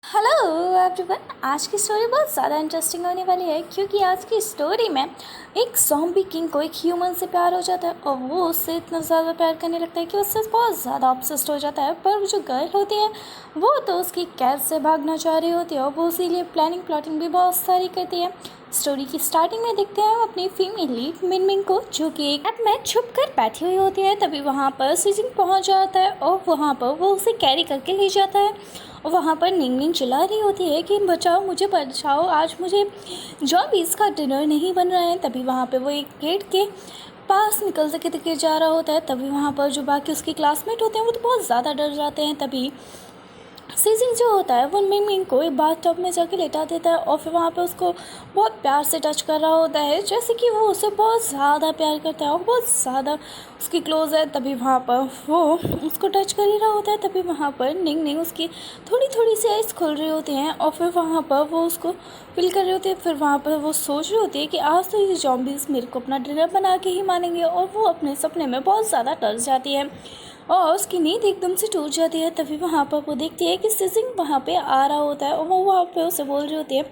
Hello everyone. आज की story बहुत ज़्यादा इंटरेस्टिंग होने वाली है क्योंकि आज की स्टोरी में एक ज़ॉम्बी किंग को एक ह्यूमन से प्यार हो जाता है और वो उससे इतना ज़्यादा प्यार करने लगता है कि उससे बहुत ज़्यादा ऑब्सेस्ड हो जाता है। पर वो जो गर्ल होती है वो तो उसकी कैद से भागना चाह रही होती है और वो इसीलिए प्लानिंग भी बहुत सारी करती है। स्टोरी की स्टार्टिंग में देखते हैं अपनी फीमेल लीड मिनमिन को, जो कि एक में छुप कर बैठी हुई होती है। तभी वहाँ पर सीजिंग पहुँच जाता है और वहाँ पर वो उसे कैरी करके ले जाता है और वहाँ पर निंग चिल्ला रही होती है कि बचाओ, मुझे बचाओ, आज मुझे जॉम्बीज़ का डिनर नहीं बन रहा है। तभी वहाँ पे वो एक गेट के पास निकल के जा रहा होता है। तभी वहाँ पर जो बाकी उसके क्लासमेट होते हैं वो तो बहुत ज़्यादा डर जाते हैं। तभी सीजिंग जो होता है वो मिंग को एक बाथ टब में जाके लेटा देता है और फिर वहाँ पे उसको बहुत प्यार से टच कर रहा होता है, जैसे कि वो उसे बहुत ज़्यादा प्यार करता है और बहुत ज़्यादा उसकी क्लोज है। तभी वहाँ पर वो उसको टच कर ही रहा होता है। तभी वहाँ पर निंग उसकी थोड़ी सी आइज़ खुल रही होती हैं और फिर वहाँ पर वो उसको फील कर रही होती है। फिर वहाँ पर वो सोच रही होती है कि आज तो ये जॉम्बीज़ मेरे को अपना डिनर बना के ही मानेंगे, और वो अपने सपने में बहुत ज़्यादा डर जाती है और उसकी नींद एकदम से टूट जाती है। तभी वहाँ पर वो देखती है कि सिजिंग वहाँ पे आ रहा होता है और वो वहाँ पे उसे बोल रही होती है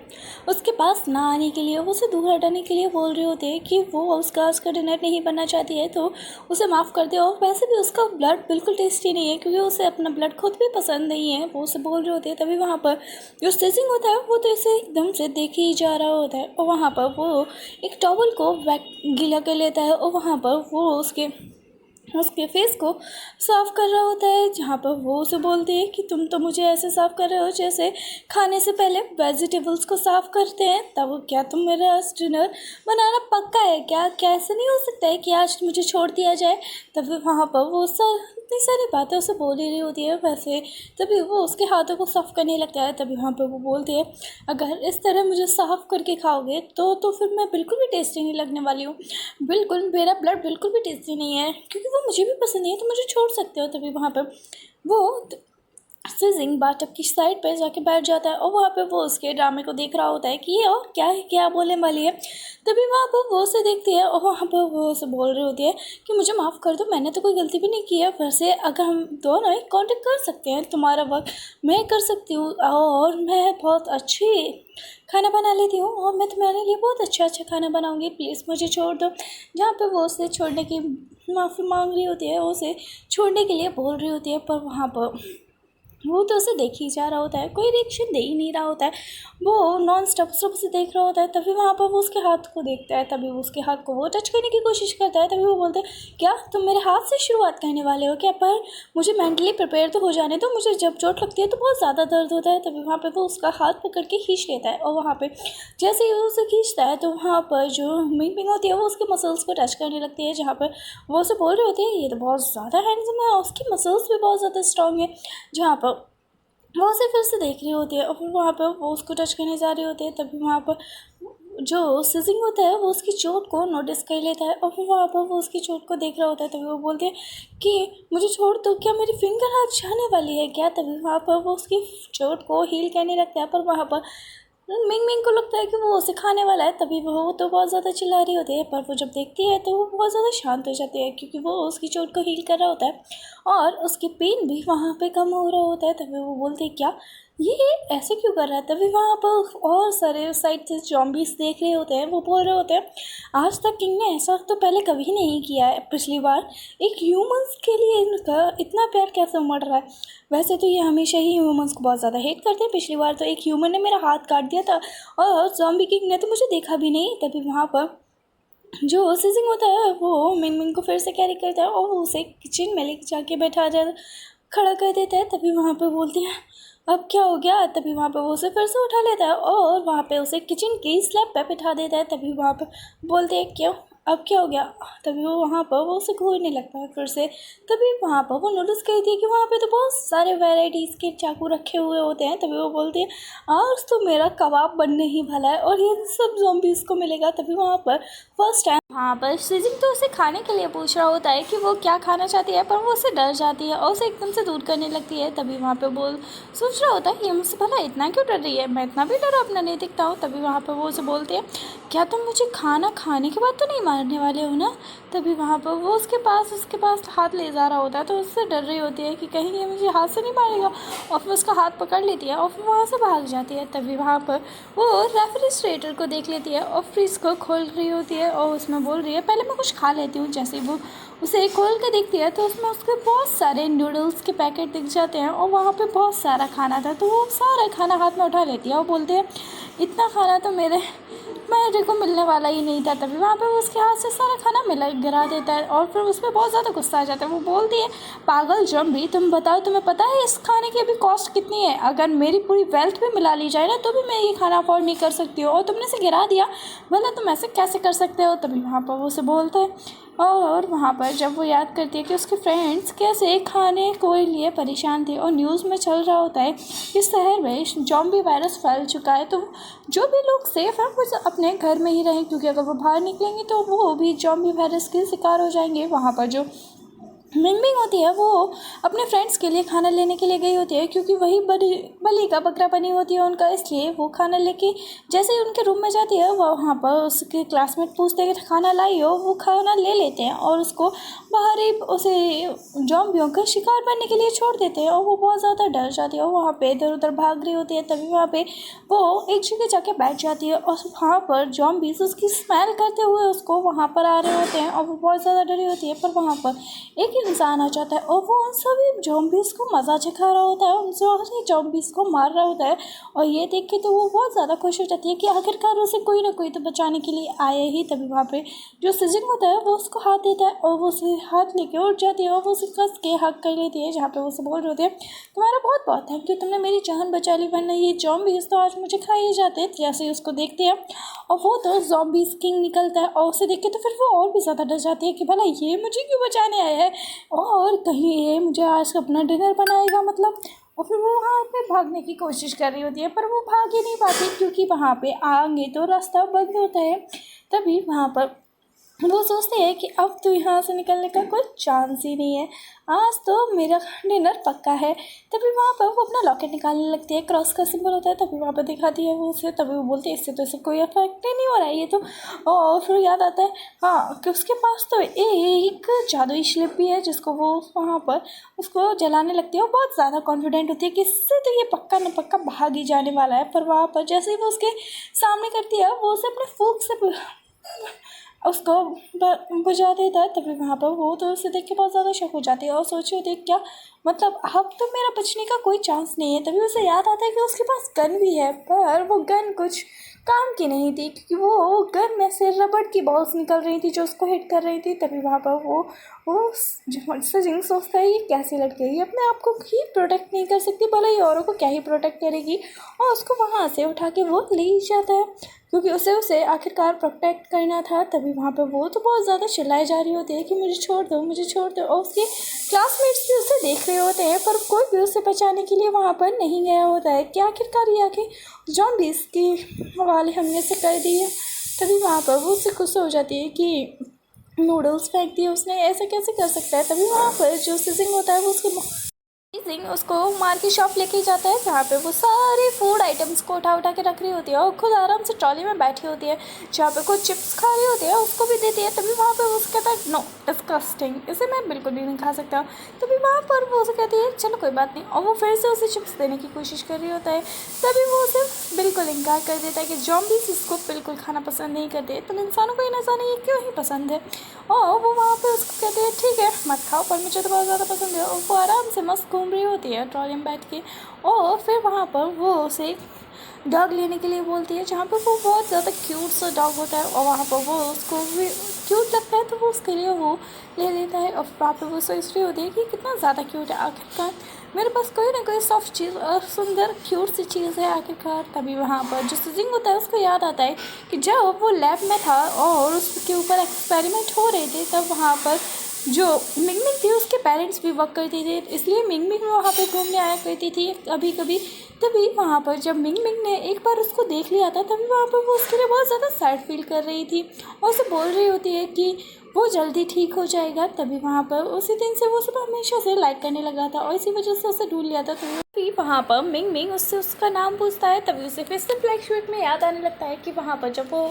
उसके पास ना आने के लिए, वो उसे दूर हटाने के लिए बोल रही होती है कि वो उसका आज का डिनर नहीं बनना चाहती है तो उसे माफ़ कर दे। और वैसे भी उसका ब्लड बिल्कुल टेस्टी नहीं है क्योंकि उसे अपना ब्लड खुद भी पसंद नहीं है, वो उसे बोल रही होती है। तभी वहाँ पर जो सिजिंग होता है वो तो इसे एकदम से देखे ही जा रहा होता है और वहाँ पर वो एक टॉवल को गीला कर लेता है और वहाँ पर वो उसके फेस को साफ़ कर रहा होता है, जहाँ पर वो उसे बोलती है कि तुम तो मुझे ऐसे साफ़ कर रहे हो जैसे खाने से पहले वेजिटेबल्स को साफ़ करते हैं। तब क्या तुम मेरा आज डिनर बनाना पक्का है क्या? ऐसे नहीं हो सकता है कि आज मुझे छोड़ दिया जाए? तभी वहाँ पर वो इतनी सारी बातें उसे बोल ही रही होती है वैसे। तभी वो उसके हाथों को साफ़ करने लगता है। तभी वहाँ पर वो बोलती है अगर इस तरह मुझे साफ़ करके खाओगे तो फिर मैं बिल्कुल भी टेस्टी नहीं लगने वाली हूँ, बिल्कुल मेरा ब्लड बिल्कुल भी टेस्टी नहीं है, क्योंकि वो मुझे भी पसंद नहीं है, तो मुझे छोड़ सकते हो। तभी वहाँ पर वो सिजिंग बाथटब की साइड पे जाके बैठ जाता है और वहाँ पे वो उसके ड्रामे को देख रहा होता है कि ये और क्या है, क्या बोलने वाली है। तभी वहाँ पर वो उसे देखती है और वहाँ पर वो उसे बोल रही होती है कि मुझे माफ़ कर दो, मैंने तो कोई गलती भी नहीं की है। वैसे अगर हम दोनों एक कॉन्टेक्ट कर सकते हैं, तुम्हारा वर्क मैं कर सकती हूँ और मैं बहुत अच्छी खाना बना लेती हूँ और मैं तुम्हारे लिए बहुत अच्छा खाना बनाऊँगी, प्लीज़ मुझे छोड़ दो। जहाँ पर वो उसे छोड़ने की माफ़ी मांग रही होती है, उसे छोड़ने के लिए बोल रही होती है, पर वहाँ पर वो तो उसे देख ही जा रहा होता है, कोई रिएक्शन दे ही नहीं रहा होता है, वो नॉन स्टॉप सिर्फ उसे देख रहा होता है। तभी वहाँ पर वो उसके हाथ को देखता है, तभी वो उसके हाथ को वो टच करने की कोशिश करता है। तभी वो बोलते हैं क्या तुम मेरे हाथ से शुरुआत करने वाले हो क्या? पर मुझे मेंटली प्रिपेयर तो हो जाने दो, मुझे जब चोट लगती है तो बहुत ज़्यादा दर्द होता है। तभी वहाँ पर वो उसका हाथ पकड़ के खींच लेता है और वहाँ पर जैसे ही वो उसे खींचता है तो वहाँ पर जो मिंग होती है वो उसके मसल्स को टच करने लगती है, जहाँ पर वो उसे बोल रही होती है ये तो बहुत ज़्यादा हैंडसम है और उसकी मसल्स भी बहुत ज़्यादा स्ट्रॉन्ग है। जहाँ पर वो उसे फिर से देख रही होती है और फिर वहाँ पर वो उसको टच करने जा रही होती है। तभी वहाँ पर जो सिजिंग होता है वो उसकी चोट को नोटिस कर लेता है और फिर वहाँ पर वो उसकी चोट को देख रहा होता है। तभी वो बोलते हैं कि मुझे छोड़ दो, क्या मेरी फिंगर हाथ जाने वाली है क्या? तभी वहाँ पर वो उसकी चोट को हील करने लगता है, पर वहाँ पर मिंग को लगता है कि वो उसे खाने वाला है। तभी वो तो बहुत ज़्यादा चिल्ला रही होती है, पर वो जब देखती है तो वो बहुत ज़्यादा शांत हो जाती है क्योंकि वो उसकी चोट को हील कर रहा होता है और उसकी पेन भी वहाँ पे कम हो रहा होता है। तभी वो बोलते हैं क्या ये ऐसे क्यों कर रहा है? तभी वहाँ पर और सारे साइड से जॉम्बीज देख रहे होते हैं, वो बोल रहे होते हैं आज तक किंग ने ऐसा तो पहले कभी नहीं किया है, पिछली बार एक ह्यूमंस के लिए इनका इतना प्यार कैसे उमड़ रहा है? वैसे तो ये हमेशा ही ह्यूमंस को बहुत ज़्यादा हेट करते हैं, पिछली बार तो एक ह्यूमन ने मेरा हाथ काट दिया था और ज़ॉम्बी किंग ने तो मुझे देखा भी नहीं। तभी वहाँ पर जो सिजिंग होता है वो मिंग को फिर से कैरी करता है और वो उसे किचन में ले जाके खड़ा कर देता है। तभी वहाँ पे बोलती है अब क्या हो गया? तभी वहाँ पे वो उसे फिर से उठा लेता है और वहाँ पे उसे किचन की स्लैब पे बिठा देता है। तभी वहाँ पे बोलते हैं क्यों, अब क्या हो गया? तभी वो वहाँ पर वो उसे घूरने लगता है फिर से। तभी वहाँ पर वो नोटिस करती है कि वहाँ पे तो बहुत सारे वैराइटीज़ के चाकू रखे हुए होते हैं। तभी वो बोलती है आज तो मेरा कबाब बनने ही वाला है और ये सब ज़ॉम्बीज़ को मिलेगा। तभी वहाँ पर फर्स्ट टाइम हाँ, पर सीजिंग तो उसे खाने के लिए पूछ रहा होता है कि वो क्या खाना चाहती है, पर वो उससे डर जाती है और उसे एकदम से दूर करने लगती है। तभी वहाँ पे वो सोच रहा होता है ये मुझसे भला इतना क्यों डर रही है, मैं इतना भी डरा अपना नहीं दिखता हूँ। तभी वहाँ पे वो उसे बोलते हैं क्या तुम मुझे खाना खाने के बाद तो नहीं मारने वाले हो ना। तभी वहाँ पर वो उसके पास हाथ ले जा रहा होता है, तो उससे डर रही होती है कि कहीं ये मुझे हाथ से नहीं मारेगा, और फिर उसका हाथ पकड़ लेती है और फिर वहाँ से भाग जाती है। तभी वहाँ पर वो रेफ्रिजरेटर को देख लेती है और फ्रिज को खोल रही होती है और उसमें बोल रही है पहले मैं कुछ खा लेती हूँ। जैसे ही वो उसे खोल के देखती है तो उसमें उसके बहुत सारे नूडल्स के पैकेट दिख जाते हैं और वहाँ पे बहुत सारा खाना था। तो वो सारा खाना हाथ में उठा लेती है और बोलते हैं इतना खाना तो मेरे को मिलने वाला ही नहीं था। तभी वहाँ पे वो उसके हाथ से सारा खाना मिला गिरा देता है और फिर उस पर बहुत ज़्यादा गुस्सा आ जाता है। वो बोलती है पागल जम्बी, तुम बताओ तुम्हें पता है इस खाने की अभी कॉस्ट कितनी है, अगर मेरी पूरी वेल्थ भी मिला ली जाए ना तो भी मैं ये खाना अफोर्ड नहीं कर सकती हूँ और तुमने इसे गिरा दिया, भला तुम ऐसे कैसे कर सकते हो। तभी वहाँ पर वो उसे बोलता है और वहाँ पर जब वो याद करती है कि उसके फ्रेंड्स कैसे खाने को लिए परेशान थे और न्यूज़ में चल रहा होता है कि शहर में जॉम्बी वायरस फैल चुका है, तो जो भी लोग सेफ़ हैं वो अपने घर में ही रहें, क्योंकि अगर वो बाहर निकलेंगे तो वो भी जॉम्बी वायरस के शिकार हो जाएंगे। वहाँ पर जो मिंगमिंग होती है वो अपने फ्रेंड्स के लिए खाना लेने के लिए गई होती है, क्योंकि वही बलि का बकरा बनी होती है उनका, इसलिए वो खाना लेके जैसे ही उनके रूम में जाती है वहाँ पर उसके क्लासमेट पूछते हैं कि खाना लाई हो, वो खाना ले लेते हैं और उसको बाहर ही उसे जॉम्बियों का शिकार बनने के लिए छोड़ देते हैं और वो बहुत ज़्यादा डर जाती है और वहाँ पे इधर उधर भाग रही होती है। तभी वहाँ पे वो एक जगह जाके बैठ जाती है और वहाँ पर जॉम्बीज उसकी स्मेल करते हुए उसको वहाँ पर आ रहे होते हैं और वो बहुत ज़्यादा डरी होती है। पर वहाँ पर एक इंसान आ जाता है और वो उन सभी जॉम्बीज़ को मज़ा चखा रहा होता है, उन सभी जॉम्बीज़ को मार रहा होता है और ये देख के तो वो बहुत ज़्यादा खुश हो जाती है कि आखिरकार उसे कोई ना कोई तो बचाने के लिए आए ही। तभी वहाँ पे जो सिजिंग होता है वो उसको हाथ देता है और वो उसे हाथ लेके उठ जाती है और वो उसे कस के हक कर लेती है, जहाँ पे वो उसे बोल रहे होते हैं तुम्हारा बहुत बहुत थैंक यू, तुमने मेरी जान बचा ली, वरना ये जॉम्बीज़ तो आज मुझे खा ही जाते। जैसे ही उसको देखते हैं और वो तो जॉम्बीज़ किंग निकलता है और उसे देख के तो फिर वो और भी ज़्यादा डर जाती है कि भला ये मुझे क्यों बचाने आया है और कहीं ये मुझे आज अपना डिनर बनाएगा मतलब। और फिर वो वहाँ पे भागने की कोशिश कर रही होती है पर वो भाग ही नहीं पाती, क्योंकि वहाँ पे आगे तो रास्ता बंद होता है। तभी वहाँ पर वो सोचते हैं कि अब तो यहाँ से निकलने का कोई चांस ही नहीं है, आज तो मेरा डिनर पक्का है। तभी वहाँ पर वो अपना लॉकेट निकालने लगती है, क्रॉस का सिंबल होता है, तभी वहाँ पर दिखाती है वो उसे। तभी वो बोलती है इससे तो इसे कोई इफेक्ट ही नहीं हो रहा है ये तो। और फिर याद आता है हाँ कि उसके पास तो एक जादुई स्लिप भी है जिसको वो वहाँ पर उसको जलाने लगती है और बहुत ज़्यादा कॉन्फिडेंट होती है कि इससे तो ये पक्का न पक्का भाग ही जाने वाला है। पर वहाँ पर जैसे ही वो उसके सामने करती है वो उसे अपने फूंक से उसको बुझा देता है। तभी वहाँ पर वो तो उसे देख के बहुत ज़्यादा शक हो जाती है और सोची होती है क्या मतलब अब तो मेरा बचने का कोई चांस नहीं है। तभी उसे याद आता है कि उसके पास गन भी है, पर वो गन कुछ काम की नहीं थी, क्योंकि वो गन में से रबड़ की बॉल्स निकल रही थी जो उसको हिट कर रही थी। तभी वहाँ पर वो सजिंग सोचता है ये कैसी लड़की है, ये अपने आप को ही प्रोटेक्ट नहीं कर सकती, भले ही औरों को क्या ही प्रोटेक्ट करेगी, और उसको वहाँ से उठा के वो ले जाता है क्योंकि उसे आखिरकार प्रोटेक्ट करना था। तभी वहाँ पे वो तो बहुत ज़्यादा चिल्लाई जा रही होती है कि मुझे छोड़ दो मुझे छोड़ दो, और उसके क्लासमेट्स भी उसे देख रहे होते हैं पर कोई भी उसे बचाने के लिए वहाँ पर नहीं गया होता है कि आखिरकार ये आके जॉम्बीज़ के हवाले हमने से कर दी है। तभी वहाँ पर वो उससे खुश हो जाती है कि नूडल्स फेंक दिए उसने, ऐसा कैसे कर सकता है। तभी वहाँ पर जो सिजिंग होता है वो उसको मार की शॉप लेके जाता है, जहाँ पे वो सारे फूड आइटम्स को उठा के रख रही होती है और खुद आराम से ट्रॉली में बैठी होती है, जहाँ पे कुछ चिप्स खा रही होती है उसको भी देती है। तभी वहाँ पे वो कहता है नो डिस्गस्टिंग, इसे मैं बिल्कुल भी नहीं खा सकता। तभी वहाँ पर वो उसे कहती है चलो कोई बात नहीं, और वो फिर से उसे चिप्स देने की कोशिश कर रही होता है। तभी वो उसे बिल्कुल इनकार कर देता है कि जॉम्बीज़ इसको बिल्कुल खाना पसंद नहीं करते, तो इंसानों को ही न जाने ये क्यों ही पसंद है। और वो वहाँ पे उसको कहते हैं ठीक है मत खाओ, पर मुझे तो बहुत ज़्यादा पसंद है। और वो आराम से मस्त घूम रही होती है ट्रॉली में बैठ के, और फिर वहाँ पर वो उसे डॉग लेने के लिए बोलती है, जहाँ पर वो बहुत ज़्यादा क्यूट सा डॉग होता है और वहाँ पर वो उसको भी क्यूट लगता है तो वो उसके लिए वो ले लेता है। और वहाँ पर वो सोच रही होती है कि कितना ज़्यादा क्यूट है, आखिरकार मेरे पास कोई ना कोई सॉफ्ट चीज़ और सुंदर क्यूट सी चीज़ है आखिरकार। तभी वहाँ पर जो सिजिंग होता है उसको याद आता है कि जब वो लैब में था और उसके ऊपर एक्सपेरिमेंट हो रहे थे तब वहाँ पर जो मिंग मिंग थी उसके पेरेंट्स भी वर्क करते थे, इसलिए मिंग मिंग वहाँ पे घूमने आया करती थी कभी कभी। तभी वहाँ पर जब मिंग मिंग ने एक बार उसको देख लिया था, तभी वहाँ पर वो उसके लिए बहुत ज़्यादा सैड फील कर रही थी और उसे बोल रही होती है कि वो जल्दी ठीक हो जाएगा। तभी वहाँ पर उसी दिन से वो सुबह हमेशा से लाइक करने लगा था और इसी वजह से उसे ढूंढ लिया था। तो फिर वहाँ पर मिंग मिंग उससे उसका नाम पूछता है, तभी उसे फिर से फ्लैशबैक में याद आने लगता है कि वहाँ पर जब वो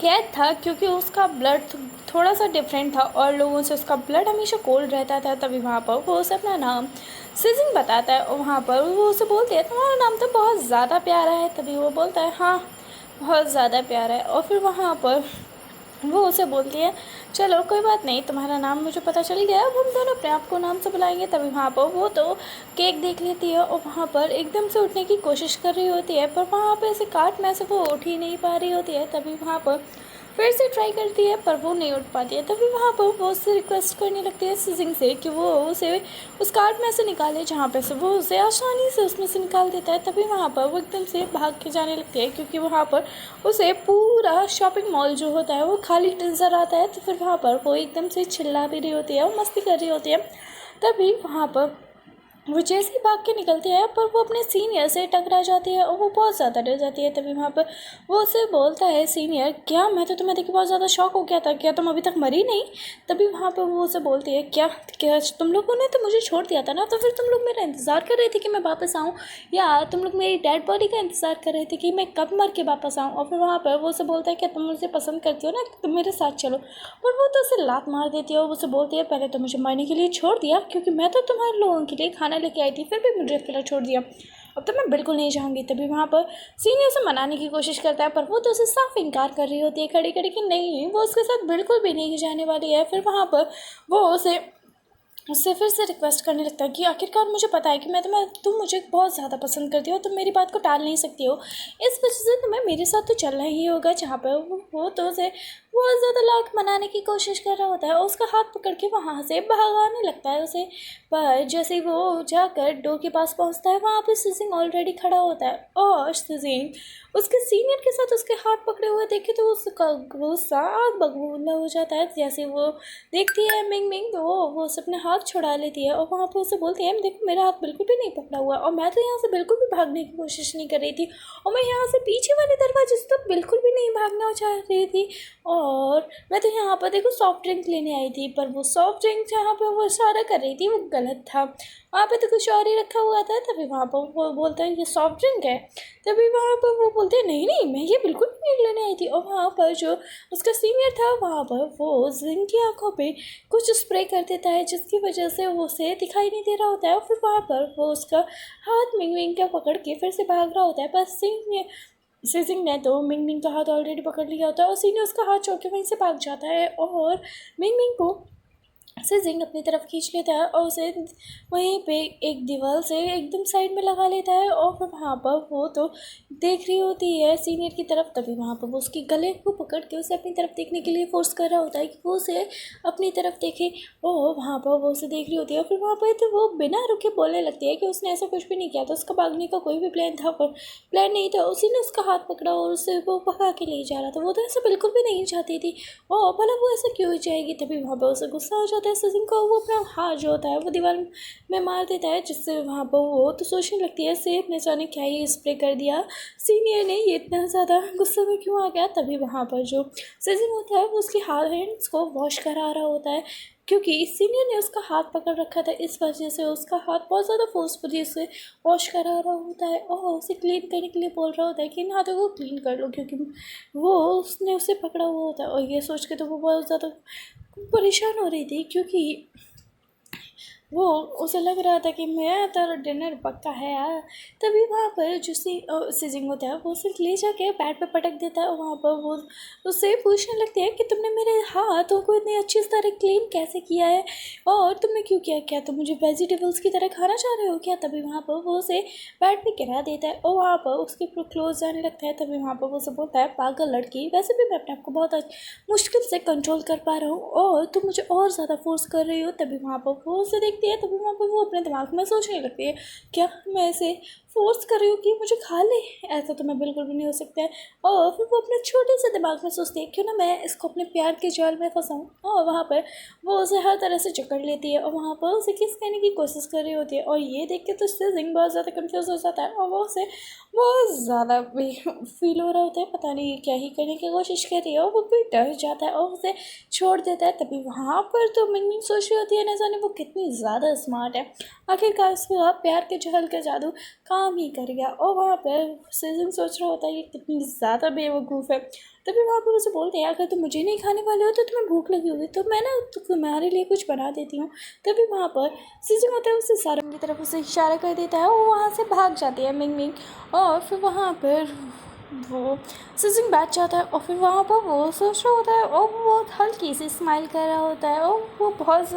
कैद था, क्योंकि उसका ब्लड थोड़ा सा डिफरेंट था और लोगों से उसका ब्लड हमेशा कोल्ड रहता था। तभी वहाँ पर वो उसे अपना नाम सिजिंग बताता है और वहाँ पर वो उसे बोलती है तुम्हारा नाम तो बहुत ज़्यादा प्यारा है। तभी वो बोलता है हाँ बहुत ज़्यादा प्यारा है। और फिर वहाँ पर वो उसे बोलती है चलो कोई बात नहीं, तुम्हारा नाम मुझे पता चल गया, अब हम दोनों अपने आप को नाम से बुलाएंगे। तभी वहाँ पर वो तो केक देख लेती है और वहाँ पर एकदम से उठने की कोशिश कर रही होती है, पर वहाँ पर ऐसे काट में से वो उठ ही नहीं पा रही होती है। तभी वहाँ पर फिर से ट्राई करती है पर वो नहीं उठ पाती है। तभी वहाँ पर वो उससे रिक्वेस्ट करने लगती है सिजिंग से कि वो उसे उस कार्ड में से निकाले जहाँ पे से वो उसे आसानी से उसमें से निकाल देता है। तभी वहाँ पर वो एकदम से भाग के जाने लगती है, क्योंकि वहाँ पर उसे पूरा शॉपिंग मॉल जो होता है वो खाली नज़र आता है। तो फिर वहाँ पर वो एकदम से चिल्ला भी रही होती है और मस्ती कर रही होती है। तभी वहाँ पर वो जैसे ही भाग के निकलती है पर वो अपने सीनियर से टकरा जाती है और वो बहुत ज़्यादा डर जाती है। तभी वहाँ पर वो उसे बोलता है सीनियर क्या मैं तो तुम्हें देख के बहुत ज़्यादा शॉक हो गया था, क्या तुम अभी तक मरी नहीं। तभी वहाँ पर वो उसे बोलती है क्या क्या तुम लोगों ने तो मुझे छोड़ दिया था ना, तो फिर तुम लोग मेरा इंतज़ार कर रहे थे कि मैं वापस आऊँ, या तुम लोग मेरी डेड बॉडी का इंतज़ार कर रहे थे कि मैं कब मर के वापस आऊँ। और फिर वहाँ पर वो उसे बोलता है क्या तुम मुझे पसंद करती हो ना, तुम मेरे साथ चलो। पर वो तो उसे लात मार देती है और उसे बोलती है पहले तो मुझे मरने के लिए छोड़ दिया, क्योंकि मैं तो तुम्हारे लोगों के लिए खाना लेके आई थी, फिर भी मुझे अकेला छोड़ दिया, अब तो मैं बिल्कुल नहीं जाऊँगी। तभी वहाँ पर सीनियर उसे मनाने की कोशिश करता है पर वो तो उसे साफ इनकार कर रही होती है खड़ी खड़ी कि नहीं वो उसके साथ बिल्कुल भी नहीं जाने वाली है। फिर वहाँ पर वो उससे फिर से रिक्वेस्ट करने लगता है कि आखिरकार मुझे पता है कि तुम मुझे बहुत ज़्यादा पसंद करती हो, तुम मेरी बात को टाल नहीं सकती हो, इस वजह से तुम्हें मेरे साथ तो चलना ही होगा। जहाँ पर वो तो उसे बहुत ज़्यादा लाख मनाने की कोशिश कर रहा होता है और उसका हाथ पकड़ के वहाँ से भगाने लगता है उसे। पर जैसे ही वो जाकर डोर के पास पहुँचता है, वहाँ पर सिजिंग ऑलरेडी खड़ा होता है और सिजिंग उसके सीनियर के साथ उसके हाथ पकड़े हुए देखे तो उसका गुस्सा आग बबूला हो जाता है। जैसे वो देखती है मिंग मिंग तो वो उसे अपने हाथ छुड़ा लेती है और वहाँ पर उसे बोलती है देखो मेरा हाथ बिल्कुल भी नहीं पकड़ा हुआ और मैं तो यहाँ से बिल्कुल भी भागने की कोशिश नहीं कर रही थी, और मैं यहाँ से पीछे वाले दरवाजे से तो बिल्कुल भी नहीं भागना चाह रही थी, और मैं तो यहाँ पर देखो सॉफ्ट ड्रिंक लेने आई थी, पर वो सॉफ्ट ड्रिंक जहाँ पर वो इशारा कर रही थी वो गलत था, वहाँ पे तो कुछ और ही रखा हुआ था। तभी वहाँ पर वो बोलता है ये सॉफ्ट ड्रिंक है। तभी वहाँ पर वो बोलते हैं नहीं नहीं मैं ये बिल्कुल नहीं लेने आई थी, और वहाँ पर जो उसका सीनियर था वहाँ पर वो जिन की आँखों पे कुछ स्प्रे कर देता है, जिसकी वजह से वो उसे दिखाई नहीं दे रहा होता है। और फिर वहाँ पर वो उसका हाथ मिंग मिंग का पकड़ के फिर से भाग रहा होता है, पर सिजिंग ने तो मिंग मिंग का हाथ ऑलरेडी पकड़ लिया होता है और सीनियर उसका हाथ छोड़ के वहीं से भाग जाता है और मिंग मिंग को सिजिंग अपनी तरफ खींच लेता है और उसे वहीं पे एक दीवार से एकदम साइड में लगा लेता है। और फिर वहाँ पर वो तो देख रही होती है सीनियर की तरफ, तभी वहाँ पर वो उसके गले को पकड़ के उसे अपनी तरफ देखने के लिए फोर्स कर रहा होता है कि वो उसे अपनी तरफ देखे, और वहाँ पर वो उसे देख रही होती है। और फिर वहाँ पर तो वो बिना रुके बोलने लगती है कि उसने ऐसा कुछ भी नहीं किया था, उसका भागने का कोई भी प्लान था, पर प्लान नहीं था, उसी ने उसका हाथ पकड़ा और उसे वो भगा के ले जा रहा था, वो तो ऐसा बिल्कुल भी नहीं चाहती थी, और भला वो ऐसा क्यों जाएगी। तभी वहाँ पर उसे गुस्सा हो जाता है सिजिंग को, वो अपना हाथ जो होता है वो दीवार में मार देता है, जिससे वहाँ पर वो तो सोचने लगती है सेफ ने जाने क्या ही स्प्रे कर दिया सीनियर ने, ये इतना ज़्यादा गुस्से में क्यों आ गया। तभी वहाँ पर जो सिजिंग होता है वो उसके हैंड्स को वॉश करा रहा होता है, क्योंकि सीनियर ने उसका हाथ पकड़ रखा था, इस वजह से उसका हाथ बहुत ज़्यादा फोर्सफुली उसे वॉश करा रहा होता है और उसे क्लीन करने के लिए बोल रहा होता है कि इन हाथों को क्लीन कर लो, क्योंकि वो उसने उसे पकड़ा हुआ होता है। और ये सोच के तो वो बहुत ज़्यादा परेशान हो रही थी, क्योंकि वो उसे लग रहा था कि मेरा तो डिनर पक्का है यार। तभी वहाँ पर जो सिजिंग होता है वो उसे ले जाके बैट पे पटक देता है, और वहाँ पर वो उससे पूछने लगती है कि तुमने मेरे हाथों को इतनी अच्छी तरह क्लीन कैसे किया है और तुमने क्यों किया, क्या तुम मुझे वेजिटेबल्स की तरह खाना चाह रहे हो क्या। तभी वहाँ पर वो उसे बैट पे गिरा देता है और वहाँ पर उसके क्लोज जाने लगता है। तभी वहाँ पर वो उसे बोलता है पागल लड़की, वैसे भी मैं अपने आप को बहुत मुश्किल से कंट्रोल कर पा रहा हूँ और तुम मुझे और ज़्यादा फोर्स कर रही हो। तभी वहाँ पर वो उसे देखती है, तभी वहाँ पर वो अपने दिमाग में सोचने लगती है क्या मैं इसे फोर्स कर रही हो कि मुझे खा ले, ऐसा तो मैं बिल्कुल भी नहीं हो सकता है। और फिर वो अपने छोटे से दिमाग में सोचती है क्यों ना मैं इसको अपने प्यार के जाल में फंसाऊँ। और वहाँ पर वो उसे हर तरह से जकड़ लेती है और वहाँ पर उसे किस कहने की कोशिश कर रही होती है। और ये देख के तो सिजिंग बहुत ज़्यादा कंफ्यूज हो जाता है और वो उसे बहुत ज़्यादा फील हो रहा होता है, पता नहीं क्या ही करने की कोशिश कर रही है। और वो भी डर जाता है और उसे छोड़ देता है। तभी वहाँ पर तो मिंगमिंग सोच रही होती है न जाने वो कितनी ज़्यादा स्मार्ट है, आखिरकार उसको प्यार के जहल का जादू काम ही कर गया। और वहाँ पर सीजन सोच रहा होता है ये कितनी ज़्यादा बेवकूफ़ है। तभी वहाँ पर उसे बोलते हैं अगर तुम मुझे नहीं खाने वाले हो तो तुम्हें भूख लगी होगी तो मैं ना तुम्हारे लिए कुछ बना देती हूँ। तभी वहाँ पर सीजन होता है उसे सारंग की तरफ उसे इशारा कर देता है और वहाँ से भाग जाती है मिंग। और फिर वहाँ पर वो सीजन बैठ जाता है और फिर वहाँ पर वो सोच रहा होता है और वो बहुत हल्की सी स्माइल कर रहा होता है और वो बहुत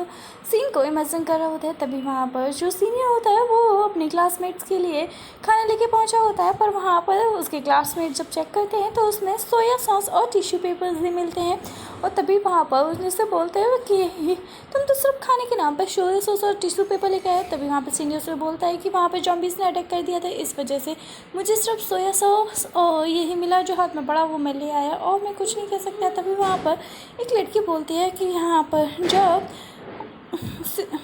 सीन को इमेजिन कर रहा होता है। तभी वहाँ पर जो सीनियर होता है वो अपने क्लासमेट्स के लिए खाना लेके पहुँचा होता है, पर वहाँ पर उसके क्लासमेट जब चेक करते हैं तो उसमें सोया सॉस और टिश्यू पेपर्स भी मिलते हैं। और तभी वहाँ पर उनसे बोलते हैं कि तुम तो सिर्फ खाने के नाम पर सोया सॉस और टिश्यू पेपर लेकर आए। तभी वहाँ पर सीनियर से बोलता है कि वहाँ पर जॉम्बीज़ ने अटैक कर दिया था, इस वजह से मुझे सिर्फ सोया सॉस और यही मिला, जो हाथ में पड़ा वो मैं ले आया और मैं कुछ नहीं कह सकता। तभी वहाँ पर एक लड़की बोलती है कि यहाँ पर जब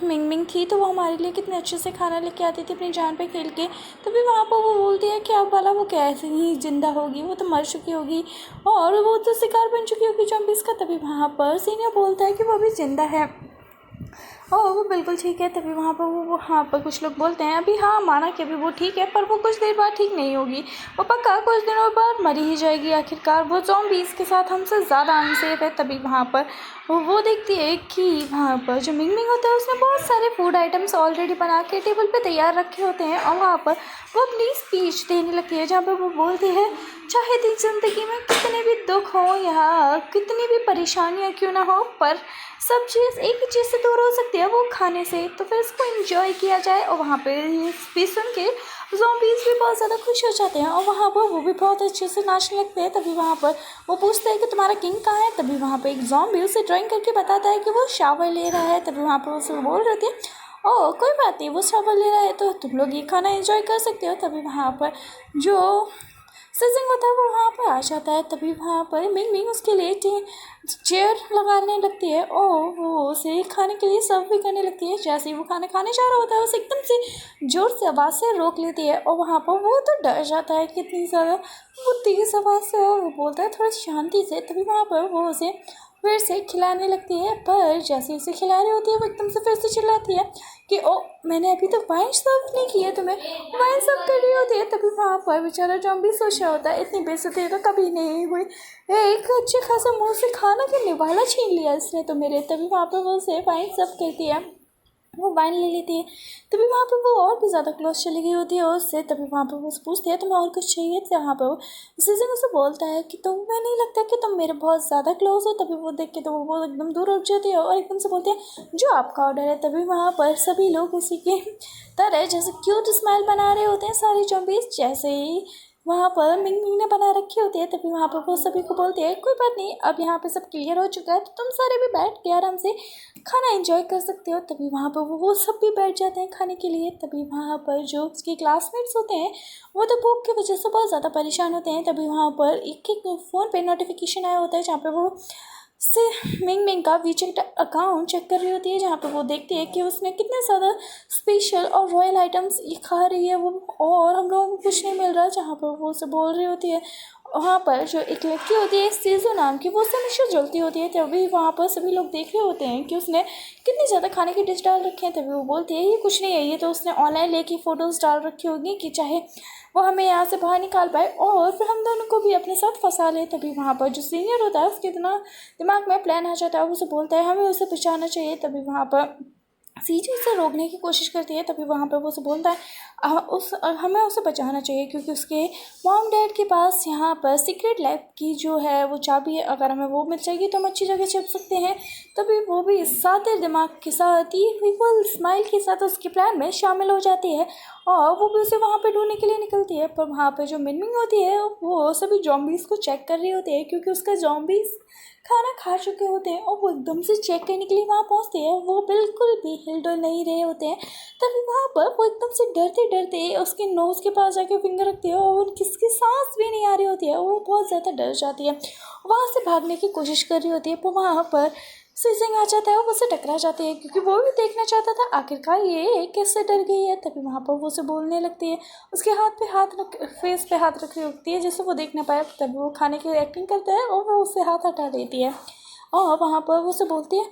मिंग थी तो वो हमारे लिए कितने अच्छे से खाना लेके आती थी अपनी जान पे खेल के। तभी वहाँ पर वो बोलती है कि अब वाला वो कैसे ही ज़िंदा होगी, वो तो मर चुकी होगी और वो तो शिकार बन चुकी होगी जॉम्बीज़ का। तभी वहाँ पर सीनियर बोलता है कि वो अभी ज़िंदा है और वो बिल्कुल ठीक है। तभी वहाँ पर वो वहाँ पर कुछ लोग बोलते हैं अभी हाँ माना कि अभी वो ठीक है पर वो कुछ देर बाद ठीक नहीं होगी, वो पक्का कुछ दिनों बाद मरी ही जाएगी, आखिरकार वो ज़ॉम्बीज़ के साथ हमसे ज़्यादा अनसेफ है। तभी वहाँ पर वो देखती है कि वहाँ पर जो मिंग होता है उसने बहुत सारे फूड आइटम्स ऑलरेडी बना के टेबल पे तैयार रखे होते हैं और वहाँ पर वो अपनी स्पीच देने लगती है जहाँ पर वो बोलती है चाहे तेरी ज़िंदगी में कितने भी दुख हो या कितनी भी परेशानियाँ क्यों ना हो, पर सब चीज़ एक ही चीज़ से दूर हो सकती है, वो खाने से, तो फिर इसको एंजॉय किया जाए। और वहाँ पे ये स्पीच सुन के ज़ॉम्बीज़ भी बहुत ज़्यादा खुश हो जाते हैं और वहाँ पर वो भी बहुत अच्छे से नाचने लगते हैं। तभी वहाँ पर वो पूछते हैं कि तुम्हारा किंग कहाँ है। तभी वहाँ पर एक ज़ॉम्बी उसे ड्राइंग करके बताता है कि वो शावर ले रहा है। तभी वहाँ पर उसे बोल रहे थे ओह कोई बात नहीं, वो शावर ले रहा है तो तुम लोग ये खाना एंजॉय कर सकते हो। तभी वहाँ पर जो सीजन होता है वो वहाँ पर आ जाता है। तभी वहाँ पर मिंग उसके लिए चेयर लगाने लगती है और वो उसे खाने के लिए सर्व भी करने लगती है। जैसे ही वो खाना खाने जा रहा होता है उसे एकदम से जोर से आवाज़ से रोक लेती है और वहाँ पर वो तो डर जाता है कितनी ज़्यादा, वो तेज़ आवाज़ से और वो बोलता है थोड़ी शांति से। तभी वहाँ पर वो उसे फिर से खिलाने लगती है, पर जैसे उसे खिला रही होती है वो एकदम से फिर से चिल्लाती है कि ओ मैंने अभी तक वाइन सर्व नहीं किया, तुम्हें वाइन सर्व कर रही होती है। तभी वहाँ पर बेचारा जॉम्बी सोच रहा होता है इतनी बेइज्जती तो कभी नहीं हुई, एक अच्छे खासा मुँह से खाना के निवाला छीन लिया इसने तो मेरे। तभी वहाँ पर वो उसे वाइन सर्व करती है, वो वाइन ले लेती है। तभी वहाँ पर वो और भी ज़्यादा क्लोज चली गई होती है उससे। तभी वहाँ पर वो पूछती है तुम्हें और कुछ चाहिए था। वहाँ पर वो सीजन उसे बोलता है कि तुम्हें नहीं लगता कि तुम मेरे बहुत ज़्यादा क्लोज हो। तभी वो देख के तो वो एकदम दूर उठ जाती है और एकदम से बोलती है जो आपका ऑर्डर है। तभी वहाँ पर सभी लोग उसी के तरह जैसे क्यूट स्माइल बना रहे होते हैं सारे जॉम्बीज़, जैसे ही वहाँ पर मिंग ने बना रखी होती है। तभी वहाँ पर वो सभी को बोलते हैं कोई बात नहीं, अब यहाँ पे सब क्लियर हो चुका है तो तुम सारे भी बैठ के आराम से खाना एंजॉय कर सकते हो। तभी वहाँ पर वो सब भी बैठ जाते हैं खाने के लिए। तभी वहाँ पर जो उसके क्लासमेट्स होते हैं वो तो भूख की वजह से बहुत ज़्यादा परेशान होते हैं। तभी वहाँ पर एक फ़ोन पे नोटिफिकेशन आया होता है जहाँ पर वो से मिंग का वीचेट अकाउंट चेक कर रही होती है, जहाँ पे वो देखती है कि उसने कितने ज़्यादा स्पेशल और रॉयल आइटम्स ये खा रही है वो, और हम लोगों को कुछ नहीं मिल रहा। जहाँ पर वो उसे बोल रही होती है वहाँ पर जो एक लड़की होती है सीजो नाम की, वो उससे हमेशा जलती होती है। तभी वहाँ पर सभी लोग देख रहे होते हैं कि उसने कितनी ज़्यादा खाने के डिश डाल रखे हैं। तभी वो बोलती है ये कुछ नहीं है, ये तो उसने ऑनलाइन लेके फ़ोटोज़ डाल रखी होगी कि चाहे वो हमें यहाँ से बाहर निकाल पाए और फिर हम दोनों को भी अपने साथ फंसा ले। तभी वहाँ पर जो सीनियर होता है उसके दिमाग में प्लान आ जाता है, उसे बोलता है हमें उसे बचाना चाहिए। तभी वहाँ पर सीजन उसे रोकने की कोशिश करती है। तभी वहाँ पर वो उसे बोलता है हमें उसे बचाना चाहिए क्योंकि उसके मॉम डैड के पास यहाँ पर सीक्रेट लैब की जो है वो चाबी है, अगर हमें वो मिल जाएगी तो हम अच्छी जगह छिप सकते हैं। तभी वो भी सादे दिमाग के साथ ही विफल स्माइल के साथ उसके प्लान में शामिल हो जाती है और वो भी उसे वहाँ पे ढूंढने के लिए निकलती है। पर वहाँ पे जो मिनमिंग होती है वो सभी जॉम्बीज़ को चेक कर रही होती है क्योंकि उसका जॉम्बीज़ खाना खा चुके होते हैं और वो एकदम से चेक करने के लिए वहाँ पहुँचती है। वो बिल्कुल भी हिल-डुल नहीं रहे होते हैं, तभी वहाँ पर वो एकदम से डरते-डरते उसके नोज़ के पास जाके फिंगर रखती है और उसकी सांस भी नहीं आ रही होती है। वो बहुत ज़्यादा डर जाती है, वहाँ से भागने की कोशिश कर रही होती है, पर वहाँ पर सिजिंग आ जाता है और उससे टकरा जाती है क्योंकि वो भी देखना चाहता था आखिरकार ये कैसे डर गई है। तभी वहाँ पर वो उसे बोलने लगती है, उसके फेस पे हाथ रख रही होती है जिससे वो देख ना पाए। तभी वो खाने की एक्टिंग करता है और वो उससे हाथ हटा देती है और वहाँ पर वो उसे बोलती है,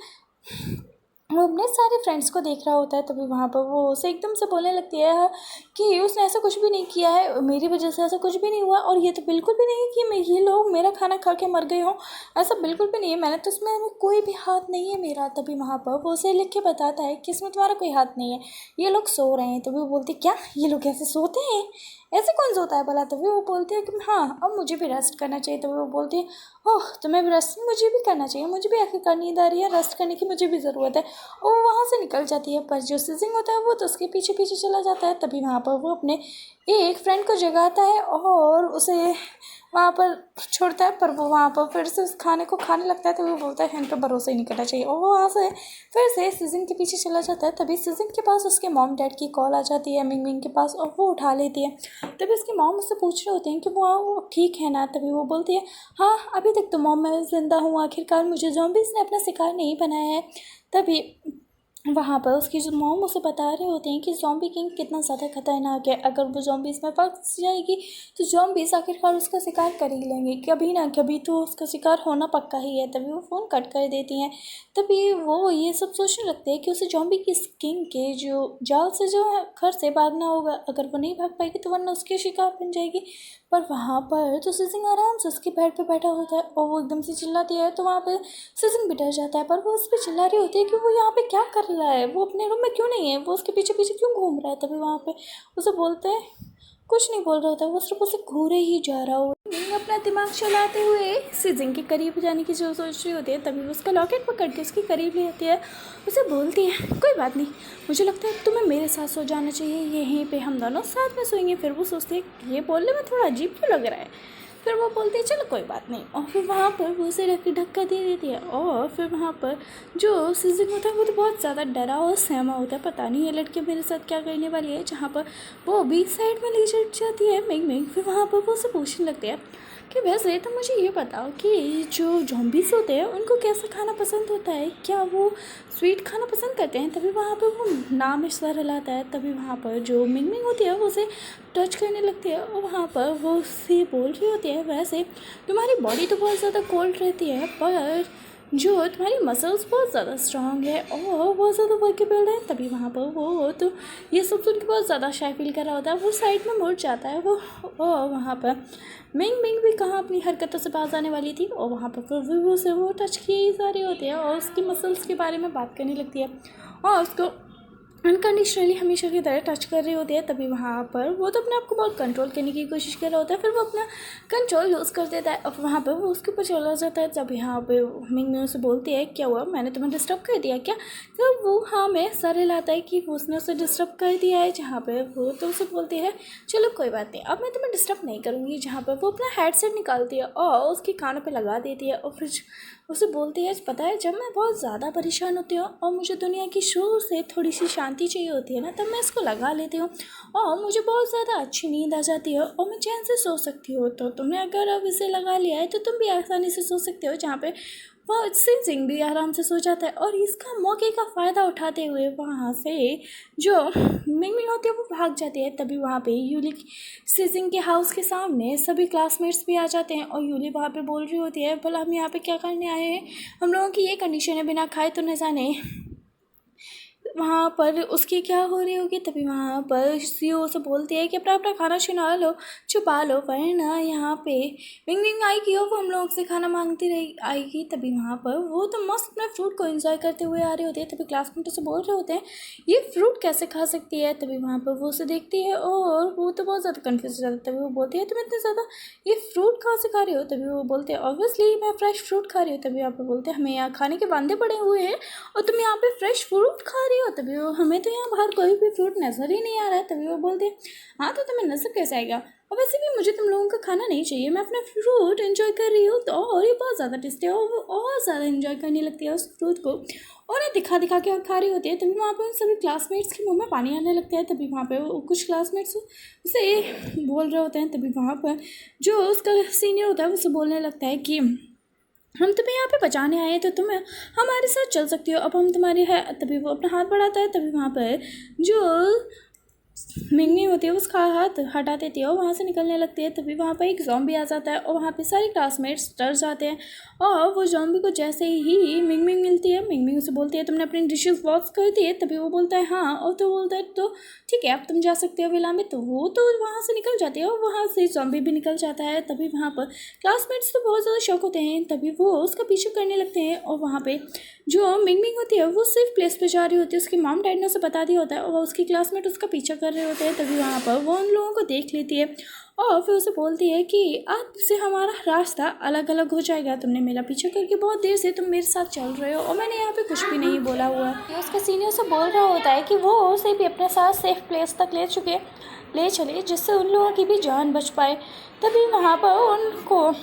वो अपने सारे फ्रेंड्स को देख रहा होता है। तभी वहाँ पर वो उसे एकदम से बोलने लगती है कि उसने ऐसा कुछ भी नहीं किया है, मेरी वजह से ऐसा कुछ भी नहीं हुआ और ये तो बिल्कुल भी नहीं कि मैं ये लोग मेरा खाना खा के मर गए हों, ऐसा बिल्कुल भी नहीं है, मैंने तो इसमें कोई भी हाथ नहीं है मेरा। तभी वहाँ पर वो उसे लिख के बताता है कि इसमें तुम्हारा कोई हाथ नहीं है, ये लोग सो रहे हैं। तभी वो बोलती क्या ये लोग ऐसे सोते हैं, ऐसे कौन सोता है भला। तभी वो बोलती है कि हाँ अब मुझे भी रेस्ट करना चाहिए। तभी वो बोलती है ओह तुम्हें भी रेस्ट, मुझे भी करना चाहिए, मुझे भी आखिरकार नींद आ रही है, रेस्ट करने की मुझे भी ज़रूरत है। और वो वहाँ से निकल जाती है, पर जो सिजिंग होता है वो तो उसके पीछे पीछे चला जाता है। तभी वहाँ पर वो अपने एक फ्रेंड को जगाता है और उसे वहाँ पर छोड़ता है, पर वो वहाँ पर फिर से उस खाने को खाने लगता है। तो वो बोलता है इन पर भरोसा ही नहीं करना चाहिए और वो वहाँ से फिर से सिजिंग के पीछे चला जाता है। तभी सिजिंग के पास उसके मॉम डैड की कॉल आ जाती है मिंग मिंग के पास और वो उठा लेती है। तभी उसकी मॉम उससे पूछ रहे होते हैं कि वो ठीक है ना। तभी वो बोलती है हाँ अभी तक तो मॉम मैं ज़िंदा हूँ, आखिरकार मुझे ज़ॉम्बीज़ ने अपना शिकार नहीं बनाया है। तभी वहाँ पर उसकी जो मॉम उसे बता रहे होते हैं कि ज़ॉम्बी किंग कितना ज़्यादा खतरनाक है, अगर वो ज़ॉम्बीज़ में फंस जाएगी तो ज़ॉम्बीज़ आखिरकार उसका शिकार कर ही लेंगे, कभी ना कभी तो उसका शिकार होना पक्का ही है। तभी वो फ़ोन कट कर देती हैं। तभी वो ये सब सोचने लगते हैं कि उसे ज़ॉम्बी की किंग के जो जाल से जो है घर से भागना होगा, अगर वो नहीं भाग पाएगी तो वरना उसके शिकार बन जाएगी। पर वहाँ पर तो सिजिंग आराम से उसके बेड पे बैठा होता है और वो एकदम से चिल्लाती है, तो वहाँ पर सिजिंग भी डर जाता है, पर वो उस पर चिल्ला रही होती है कि वो यहाँ पे क्या कर रहा है, वो अपने रूम में क्यों नहीं है, वो उसके पीछे पीछे क्यों घूम रहा है। तभी वहाँ पे उसे बोलते हैं, कुछ नहीं बोल रहा होता, वो सिर्फ उसे घूरे ही जा रहा हो। मिंग अपना दिमाग चलाते हुए सिजिंग के करीब जाने की जो सोच रही होती है, तभी वो उसका लॉकेट पकड़ के उसके करीब ले आती है, उसे बोलती है कोई बात नहीं, मुझे लगता है तुम्हें मेरे साथ सो जाना चाहिए, यहीं पे हम दोनों साथ में सोएंगे। फिर वो सोचती है ये बोलने में थोड़ा अजीब क्यों लग रहा है। फिर वो बोलती है चलो कोई बात नहीं, और फिर वहाँ पर वो उसे रख के धक्का दे देती है। और फिर वहाँ पर जो सिजिंग होता है वो तो बहुत ज़्यादा डरा और सहमा होता है, पता नहीं ये लड़की मेरे साथ क्या करने वाली है। जहाँ पर वो बीच साइड में ले जाती है मिंग मिंग। फिर वहाँ पर वो उसे पूछने लगती है कि वैसे तो मुझे ये बताओ कि जो ज़ॉम्बीज़ होते हैं उनको कैसा खाना पसंद होता है, क्या वो स्वीट खाना पसंद करते हैं। तभी वहाँ पर वो नाम सर हिलाता है। तभी वहाँ पर जो मिंग मिंग होती है वो उसे टच करने लगती है और वहाँ पर वो उससे बोल रही होती है वैसे तुम्हारी बॉडी तो बहुत ज़्यादा कोल्ड रहती है, पर जो तुम्हारी मसल्स बहुत ज़्यादा स्ट्रांग है और बहुत ज़्यादा वर्केबल है। तभी वहाँ पर वो तो ये सब सुन के बहुत ज़्यादा शाय फील कर रहा होता है, वो साइड में मुड़ जाता है वो। और वहाँ पर मिंग मिंग भी कहाँ अपनी हरकतों से बाज आने वाली थी और वहाँ पर फिर वो से वो टच किए ही जा रही होती है और उसकी मसल्स के बारे में बात करने लगती है और उसको अनकंडीशनली हमेशा की तरह टच कर रही होती है। तभी वहाँ पर वो तो अपने आप को बहुत कंट्रोल करने की कोशिश कर रहा होता है, फिर वो अपना कंट्रोल यूज़ कर देता है और वहाँ पर वो उसके ऊपर चला जाता है। जब यहाँ पे मिंग मिंग उसे बोलती है क्या हुआ, मैंने तुम्हें डिस्टर्ब कर दिया क्या। तो वो हाँ में सर हिलाता है कि उसने उसे डिस्टर्ब कर दिया है। जहाँ पर वो तो उसे बोलती है चलो कोई बात नहीं, अब मैं तुम्हें डिस्टर्ब नहीं करूँगी। जहाँ पर वो अपना हेडसेट निकालती है और उसके कानों पर लगा देती है और फिर उसे बोलती है पता है जब मैं बहुत ज़्यादा परेशान होती हूँ और मुझे दुनिया की शोर से थोड़ी सी शांति चाहिए होती है ना, तब मैं इसको लगा लेती हूँ और मुझे बहुत ज़्यादा अच्छी नींद आ जाती है और मैं चैन से सो सकती हूँ। तो तुमने अगर अब इसे लगा लिया है तो तुम भी आसानी से सो सकते हो। जहाँ पे वह सिजिंग भी आराम से सो जाता है और इसका मौके का फ़ायदा उठाते हुए वहाँ से जो मिंग मिंग होती है वो भाग जाती है। तभी वहाँ पे यूली सिजिंग के हाउस के सामने सभी क्लासमेट्स भी आ जाते हैं और यूली वहाँ पे बोल रही होती है भला हम यहाँ पे क्या करने आए हैं, हम लोगों की ये कंडीशन है बिना खाए तो न जाने वहाँ पर उसकी क्या हो रही होगी। तभी वहाँ पर सीओ से बोलती है कि अपना अपना खाना छिना लो, छुपा लो, वरना यहाँ पे मिंग मिंग आएगी और वो हम लोग से खाना मांगती रही आएगी। तभी वहाँ पर वो तो मस्त अपने फ्रूट को एंजॉय करते हुए आ रही होती है। तभी क्लासमेट उसे बोल रहे होते हैं ये फ्रूट कैसे खा सकती है। तभी वहाँ पर वो उसे देखती है और वो तो बहुत ज़्यादा कन्फ्यूज हो जाता है। तभी वो बोलती है तुम इतने ज़्यादा ये फ्रूट कहाँ से खा रही हो। तभी वो बोलते हैं ऑब्वियसली मैं फ्रेश फ्रूट खा रही हूँ। तभी यहाँ पर बोलते हैं हमें यहाँ खाने के वादे पड़े हुए हैं और तुम यहाँ पे फ्रेश फ्रूट खा रही हो। तभी वो हमें तो यहाँ बाहर कोई भी फ्रूट नज़र ही नहीं आ रहा है। तभी वो बोलते हैं हाँ तो तुम्हें नज़र कैसे आएगा, और वैसे भी मुझे तुम लोगों का खाना नहीं चाहिए, मैं अपना फ्रूट एंजॉय कर रही हूँ। तो और ये बहुत ज़्यादा टेस्टी है और वो और ज़्यादा एंजॉय करने लगती है उस फ्रूट को और ये दिखा दिखा के खा रही होती है। तभी वहाँ पे उन सभी क्लासमेट्स के मुंह में पानी आने लगता है। तभी वहाँ पे कुछ क्लासमेट्स उसे बोल रहे होते हैं। तभी वहाँ पर जो उसका सीनियर होता है उसे बोलने लगता है कि हम तुम्हें यहाँ पे बचाने आए तो तुम हमारे साथ चल सकती हो, अब हम तुम्हारी है। तभी वो अपना हाथ बढ़ाता है। तभी वहाँ पर जो मिंगमी होती है उसका हाथ हटा देती है और वहाँ से निकलने लगती है। तभी वहाँ पर एक ज़ॉम्बी आ जाता है और वहाँ पे सारे क्लासमेट्स डर जाते हैं। और वो ज़ॉम्बी को जैसे ही मिंगमी मिलती है, मिंगमी उसे बोलती है तुमने अपनी डिशेस वॉश कर दी है। तभी वो बोलता है हाँ, और तो बोलता है तो ठीक है अब तुम जा सकते हो विला में। तो वो तो वहाँ से निकल जाती है और वहाँ से ज़ॉम्बी भी निकल जाता है। तभी वहाँ पर क्लासमेट्स तो बहुत ज़्यादा शौक होते हैं। तभी वो उसका पीछे करने लगते हैं और वहाँ पे जो मिंगमिंग होती है वो सिर्फ प्लेस पे जा रही होती है। उसकी मॉम डैड ने उसे बता दिया होता है और उसकी क्लासमेट उसका पीछा कर रहे होते हैं। तभी वहाँ पर वो उन लोगों को देख लेती है और फिर उसे बोलती है कि अब से हमारा रास्ता अलग अलग हो जाएगा। तुमने मेरा पीछा करके बहुत देर से तुम मेरे साथ चल रहे हो और मैंने यहाँ पे कुछ भी नहीं बोला हुआ है। उसका सीनियर से बोल रहा होता है कि वो उसे भी अपने साथ सेफ प्लेस तक ले चले जिससे उन लोगों की भी जान बच पाए। तभी वहाँ पर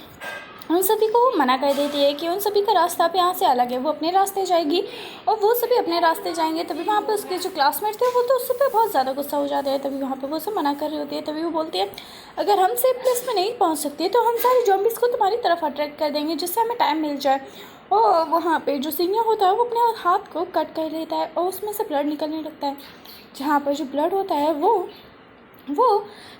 उन सभी को मना कर देती है कि उन सभी का रास्ता अब यहाँ से अलग है, वो अपने रास्ते जाएगी और वो सभी अपने रास्ते जाएंगे। तभी वहाँ पे उसके जो क्लासमेट थे वो तो उससे पे बहुत ज़्यादा गुस्सा हो जाते हैं। तभी वहाँ पे वो उसे मना कर रही होती है। तभी वो बोलती है अगर हम सेफ प्लेस में नहीं पहुँच सकते तो हम सारे जॉम्बीज़ को तुम्हारी तरफ अट्रैक्ट कर देंगे जिससे हमें टाइम मिल जाए। और वहाँ पर जो सीनियर होता है वो अपने हाथ को कट कर लेता है और उसमें से ब्लड निकलने लगता है। जहाँ पर जो ब्लड होता है वो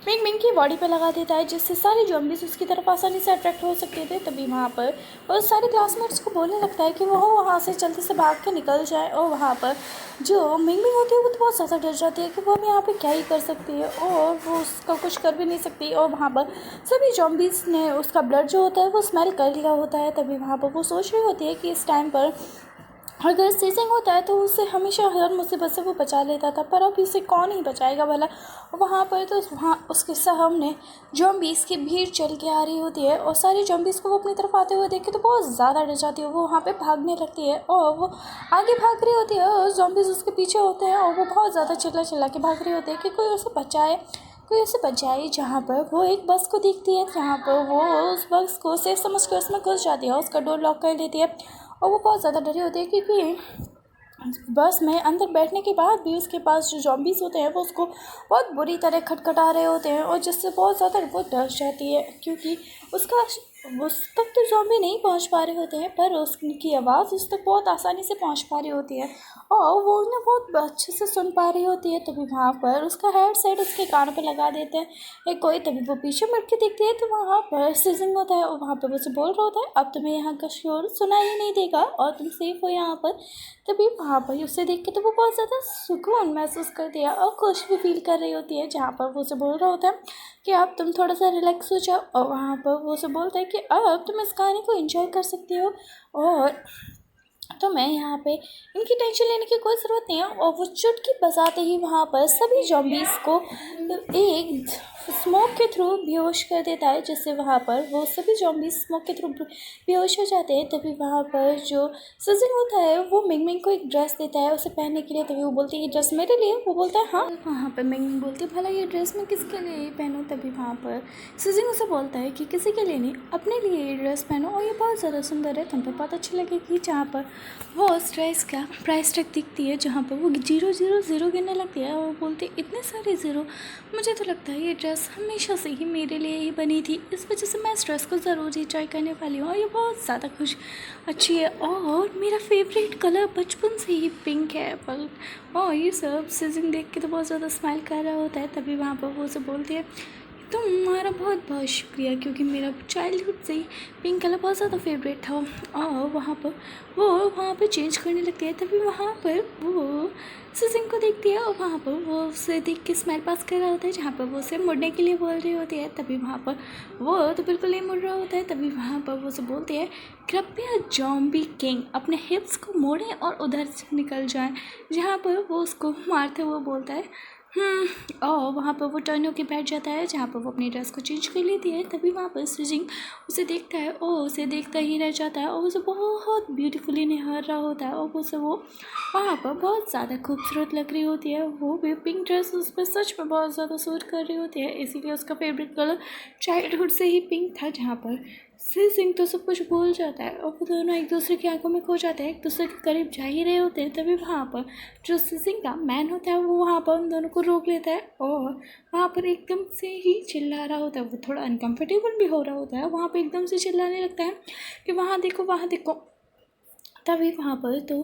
मिंग की बॉडी पे लगा देता है जिससे सारे जॉम्बीज उसकी तरफ आसानी से अट्रैक्ट हो सकते थे। तभी वहाँ पर वो सारे क्लासमेट्स को बोलने लगता है कि वो वहाँ से जल्दी से भाग के निकल जाए। और वहाँ पर जो मिंग होती है वो तो बहुत ज़्यादा डर जाती है कि वो अब यहाँ पे क्या ही कर सकती है और वो उसका कुछ कर भी नहीं सकती। और वहाँ पर सभी जॉम्बीज ने उसका ब्लड जो होता है वो स्मेल कर लिया होता है। तभी वहाँ पर वो सोच रही होती है कि इस टाइम पर अगर सीजिंग होता है तो उससे हमेशा हर मुसीबत से वो बचा लेता था, पर अब इसे कौन ही बचाएगा भला। वहाँ पर तो वहाँ उसके सामने जॉम्बीज़ की भीड़ चल के आ रही होती है और सारी जॉम्बीज़ को वो अपनी तरफ आते हुए देख के तो बहुत ज़्यादा डर जाती है। वो वहाँ पे भागने लगती है और वो आगे भाग रही होती है और जॉम्बीज़ उसके पीछे होते हैं और वो बहुत ज़्यादा चिल्ला के भाग रही होती है कि कोई उसे बचाए। जहाँ पर वो एक बस को देखती है जहाँ पर वो उस बस को सेफ समझ कर उसमें घुस जाती है और उसका डोर लॉक कर देती है। और वो बहुत ज़्यादा डरी होती है क्योंकि बस में अंदर बैठने के बाद भी उसके पास जो जॉम्बीज़ होते हैं वो उसको बहुत बुरी तरह खटखटा रहे होते हैं और जिससे बहुत ज़्यादा वो डर जाती है क्योंकि उस तक तो जॉम्बी नहीं पहुंच पा रहे होते हैं पर उसकी आवाज़ उस तक बहुत आसानी से पहुंच पा रही होती है और वो उन्हें बहुत अच्छे से सुन पा रही होती है। तभी वहाँ पर उसका हेडसेट उसके कानों पे लगा देते हैं कोई। तभी वो पीछे मुड़ के देखती है तो वहाँ पर सीजिंग होता है और वहाँ पर वो उसे बोल रहा होता है अब तुम्हें यहाँ का शोर सुनाई नहीं देगा और तुम सेफ हो यहाँ पर। तभी वहाँ पर उसे देख के तो वो बहुत ज़्यादा सुकून महसूस करती है और खुश भी फील कर रही होती है। जहाँ पर वो उसे बोल रहा होता है कि अब तुम थोड़ा सा रिलैक्स हो जाओ और वहाँ पर वो उसे बोलता है कि अब तुम इस कहानी को एंजॉय कर सकती हो और तो मैं यहाँ पे इनकी टेंशन लेने की कोई ज़रूरत नहीं है। और वो चुटकी बजाते ही वहाँ पर सभी जॉम्बीज़ को एक स्मोक के थ्रू बेहोश कर देता है जिससे वहाँ पर वो सभी जॉम्बीज़ स्मोक के थ्रू बेहोश हो जाते हैं। तभी वहाँ पर जो सीजिंग होता है वो मिंग को एक ड्रेस देता है उसे पहनने के लिए। तभी वो बोलती है ये ड्रेस मेरे लिए। वो बोलता है हाँ। वहाँ पर मिंग बोलती है भला ये ड्रेस मैं किसके लिए पहनूँ। तभी वहाँ पर सीजिंग उसे बोलता है कि किसी के लिए नहीं अपने लिए ये ड्रेस पहनो और ये बहुत ज़्यादा सुंदर है, तुम पे बहुत अच्छी लगेगी। जहाँ पर वो उस ड्रेस का प्राइस टैग दिखती है जहाँ पर वो 000 गिनने लगती है और वो बोलती है इतने सारे ज़ीरो, मुझे तो लगता है ये ड्रेस हमेशा से ही मेरे लिए ही बनी थी, इस वजह से मैं इस ड्रेस को ज़रूर ही ट्राई करने वाली हूँ और ये बहुत ज़्यादा अच्छी है और मेरा फेवरेट कलर बचपन से ही पिंक है। पर और ये सब सीजिंग देख के तो बहुत ज़्यादा स्माइल कर रहा होता है। तभी वहाँ पर वो उसे बोलती है तुम्हारा बहुत बहुत शुक्रिया क्योंकि मेरा चाइल्डहुड से ही पिंक कलर बहुत ज़्यादा फेवरेट था। और वहाँ पर चेंज करने लगती है। तभी वहाँ पर वो सीजिंग को देखती है और वहाँ पर वो उसे देख के स्माइल पास कर रहा होता है जहाँ पर वो उसे मुड़ने के लिए बोल रही होती है। तभी वहाँ पर वो तो बिल्कुल नहीं मुड़ रहा होता है। तभी वहाँ पर वो उसे बोलती है कृपया जॉम्बी किंग अपने हिप्स को मोड़ें और उधर से निकल जाएं। जहाँ पर वो उसको मारते हुए बोलता है और वहाँ पर वो टर्न होके बैठ जाता है जहाँ पर वो अपनी ड्रेस को चेंज कर लेती है। तभी वहाँ पर सृजिंग उसे देखता है और उसे देखता ही रह जाता है और उसे बहुत ब्यूटीफुली निहार रहा होता है और उसे वो वहाँ पर बहुत ज़्यादा खूबसूरत लग रही होती है। वो भी पिंक ड्रेस उस पर सच में बहुत ज़्यादा सूट कर रही होती है, इसीलिए उसका फेवरेट कलर चाइल्डहुड से ही पिंक था। जहाँ पर सृजिंग तो सब कुछ भूल जाता है और वो दोनों एक दूसरे की आंखों में खो जाते हैं, एक दूसरे के करीब जा ही रहे होते हैं। तभी वहाँ पर जो सृजिंग का मैन होता है वो वहाँ पर उन दोनों को रोक लेता है और वहाँ पर एकदम से ही चिल्ला रहा होता है। वो थोड़ा अनकंफर्टेबल भी हो रहा होता है, वहाँ पर एकदम से चिल्लाने लगता है कि वहाँ देखो वहाँ देखो। तभी वहाँ पर तो